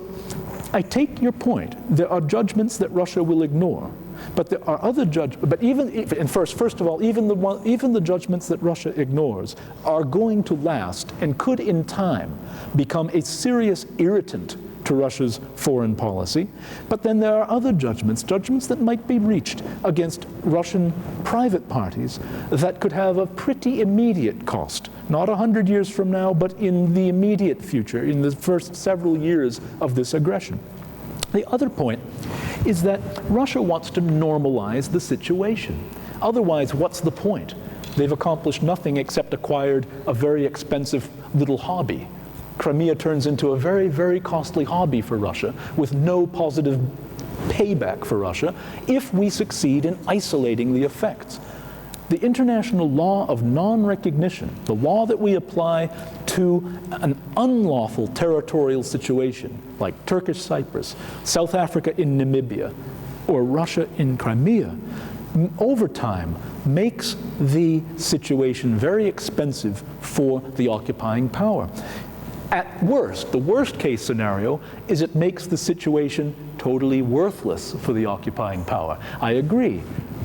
I take your point. There are judgments that Russia will ignore, but there are other judgments. But first of all, even the judgments that Russia ignores are going to last and could, in time, become a serious irritant to Russia's foreign policy. But then there are other judgments that might be reached against Russian private parties that could have a pretty immediate cost. Not 100 years from now, but in the immediate future, in the first several years of this aggression. The other point is that Russia wants to normalize the situation. Otherwise, what's the point? They've accomplished nothing except acquired a very expensive little hobby. Crimea turns into a very, very costly hobby for Russia with no positive payback for Russia if we succeed in isolating the effects. The international law of non-recognition, the law that we apply to an unlawful territorial situation, like Turkish Cyprus, South Africa in Namibia, or Russia in Crimea, over time makes the situation very expensive for the occupying power. At worst, the worst case scenario is it makes the situation totally worthless for the occupying power. I agree.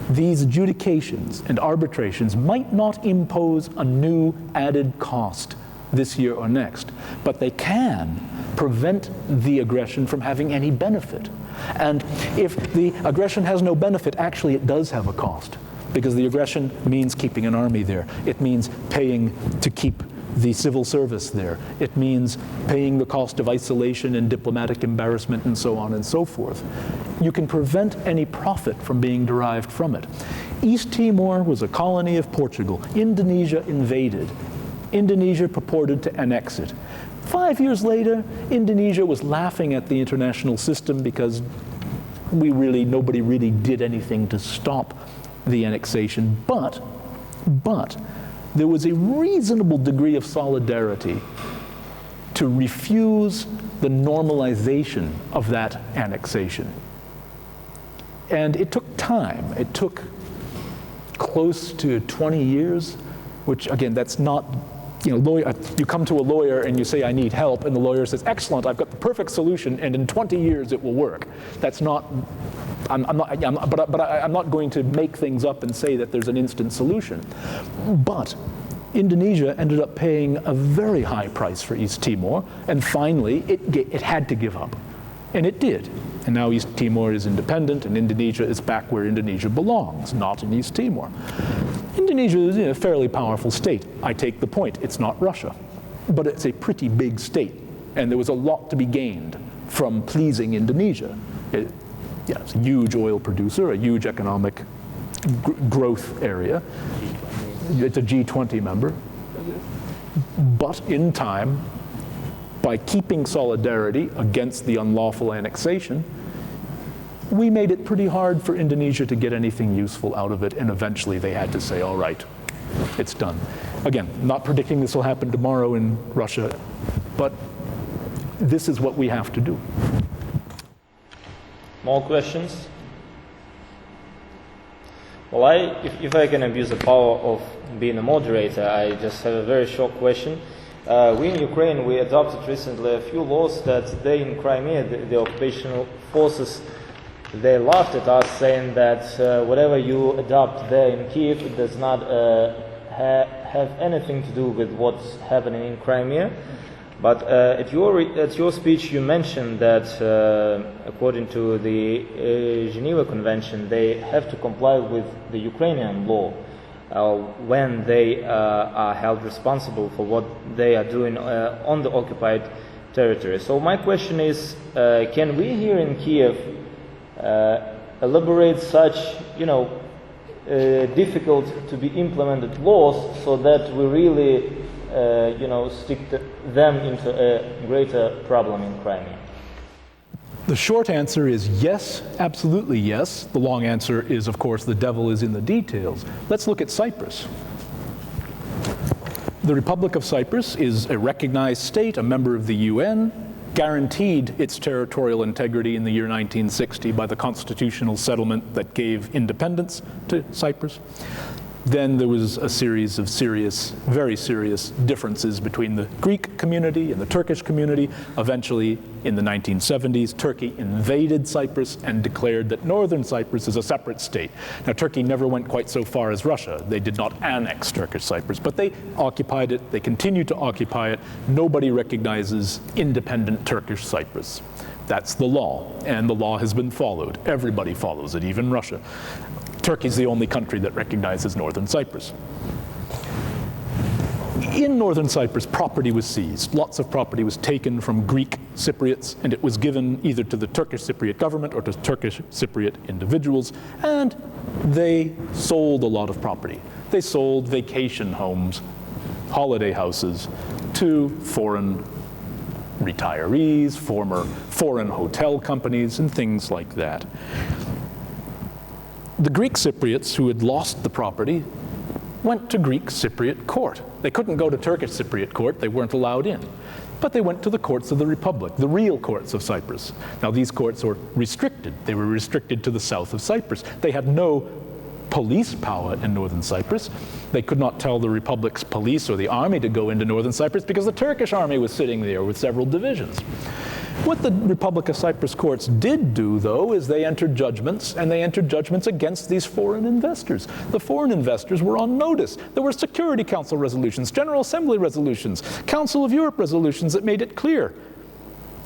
These adjudications and arbitrations might not impose a new added cost this year or next, but they can prevent the aggression from having any benefit. And if the aggression has no benefit, actually it does have a cost, because the aggression means keeping an army there. It means paying to keep the civil service there. It means paying the cost of isolation and diplomatic embarrassment and so on and so forth. You can prevent any profit from being derived from it. East Timor was a colony of Portugal. Indonesia invaded. Indonesia purported to annex it. 5 years later, Indonesia was laughing at the international system because nobody really did anything to stop the annexation. But there was a reasonable degree of solidarity to refuse the normalization of that annexation. And it took time. It took close to 20 years, which again, that's not, you come to a lawyer and you say, I need help, and the lawyer says, excellent, I've got the perfect solution, and in 20 years it will work. That's not, I'm not going to make things up and say that there's an instant solution. But Indonesia ended up paying a very high price for East Timor, and finally it had to give up. And it did. And now East Timor is independent, and Indonesia is back where Indonesia belongs, not in East Timor. Indonesia is a fairly powerful state. I take the point, it's not Russia. But it's a pretty big state, and there was a lot to be gained from pleasing Indonesia. It's a huge oil producer, a huge economic growth area. It's a G20 member. But in time, by keeping solidarity against the unlawful annexation, we made it pretty hard for Indonesia to get anything useful out of it, and eventually they had to say, all right, it's done. Again, not predicting this will happen tomorrow in Russia, but this is what we have to do. More questions? Well, if I can abuse the power of being a moderator, I just have a very short question. We in Ukraine, we adopted recently a few laws that they in Crimea, the occupational forces, they laughed at us, saying that whatever you adopt there in Kyiv, it does not have anything to do with what's happening in Crimea. But at your speech, you mentioned that according to the Geneva Convention, they have to comply with the Ukrainian law when they are held responsible for what they are doing on the occupied territory. So my question is, can we here in Kyiv elaborate such, difficult to be implemented laws so that we really stick them into a greater problem in Crimea? The short answer is yes, absolutely yes. The long answer is, of course, the devil is in the details. Let's look at Cyprus. The Republic of Cyprus is a recognized state, a member of the UN, guaranteed its territorial integrity in the year 1960 by the constitutional settlement that gave independence to Cyprus. Then there was a series of very serious differences between the Greek community and the Turkish community. Eventually, in the 1970s, Turkey invaded Cyprus and declared that northern Cyprus is a separate state. Now, Turkey never went quite so far as Russia. They did not annex Turkish Cyprus, but they occupied it. They continued to occupy it. Nobody recognizes independent Turkish Cyprus. That's the law, and the law has been followed. Everybody follows it, even Russia. Turkey's the only country that recognizes northern Cyprus. In northern Cyprus, property was seized. Lots of property was taken from Greek Cypriots, and it was given either to the Turkish Cypriot government or to Turkish Cypriot individuals, and they sold a lot of property. They sold vacation homes, holiday houses, to foreign retirees, former foreign hotel companies, and things like that. The Greek Cypriots who had lost the property went to Greek Cypriot court. They couldn't go to Turkish Cypriot court, they weren't allowed in. But they went to the courts of the Republic, the real courts of Cyprus. Now these courts were restricted. They were restricted to the south of Cyprus. They had no police power in northern Cyprus. They could not tell the Republic's police or the army to go into northern Cyprus because the Turkish army was sitting there with several divisions. What the Republic of Cyprus courts did do, though, is they entered judgments, and they entered judgments against these foreign investors. The foreign investors were on notice. There were Security Council resolutions, General Assembly resolutions, Council of Europe resolutions that made it clear.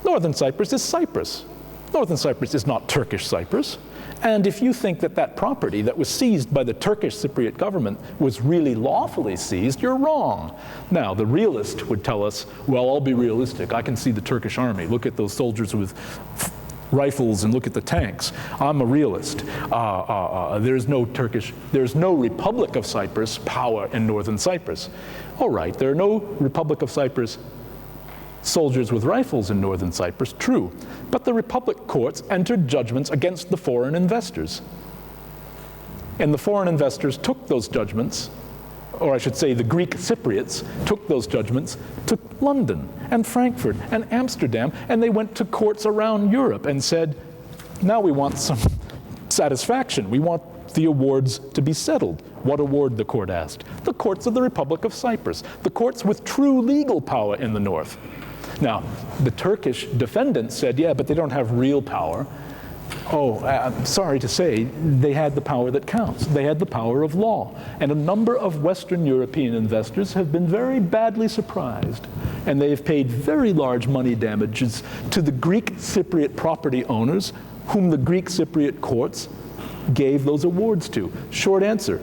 Northern Cyprus is Cyprus. Northern Cyprus is not Turkish Cyprus. And if you think that that property that was seized by the Turkish Cypriot government was really lawfully seized, you're wrong. Now, the realist would tell us, well, I'll be realistic. I can see the Turkish army. Look at those soldiers with rifles and look at the tanks. I'm a realist. There's no Republic of Cyprus power in northern Cyprus. All right, there are no Republic of Cyprus soldiers with rifles in northern Cyprus, true. But the Republic courts entered judgments against the foreign investors. And the foreign investors took those judgments, or I should say the Greek Cypriots took those judgments to London and Frankfurt and Amsterdam, and they went to courts around Europe and said, now we want some satisfaction. We want the awards to be settled. What award, the court asked? The courts of the Republic of Cyprus, the courts with true legal power in the north. Now, the Turkish defendants said, yeah, but they don't have real power. Oh, I'm sorry to say, they had the power that counts. They had the power of law. And a number of Western European investors have been very badly surprised. And they have paid very large money damages to the Greek Cypriot property owners, whom the Greek Cypriot courts gave those awards to. Short answer,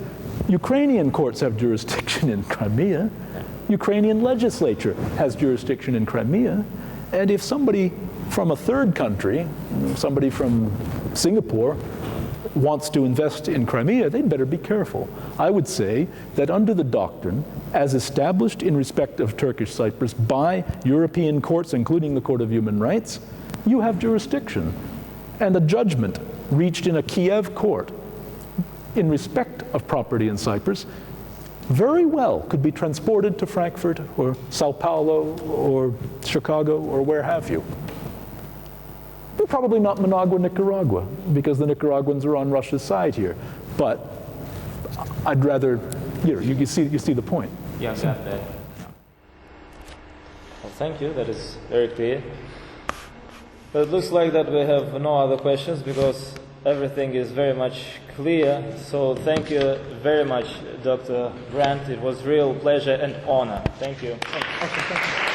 Ukrainian courts have jurisdiction in Crimea. Ukrainian legislature has jurisdiction in Crimea. And if somebody from a third country, somebody from Singapore, wants to invest in Crimea, they'd better be careful. I would say that under the doctrine, as established in respect of Turkish Cyprus by European courts, including the Court of Human Rights, you have jurisdiction. And a judgment reached in a Kiev court in respect of property in Cyprus very well could be transported to Frankfurt or Sao Paulo or Chicago or where have you. But probably not Managua, Nicaragua, because the Nicaraguans are on Russia's side here. But I'd rather, you see the point. Yeah, got that. Well, thank you. That is very clear. But it looks like that we have no other questions because everything is very much clear. So thank you very much, Dr. Grant. It was real pleasure and honor. Thank you. Okay, thank you.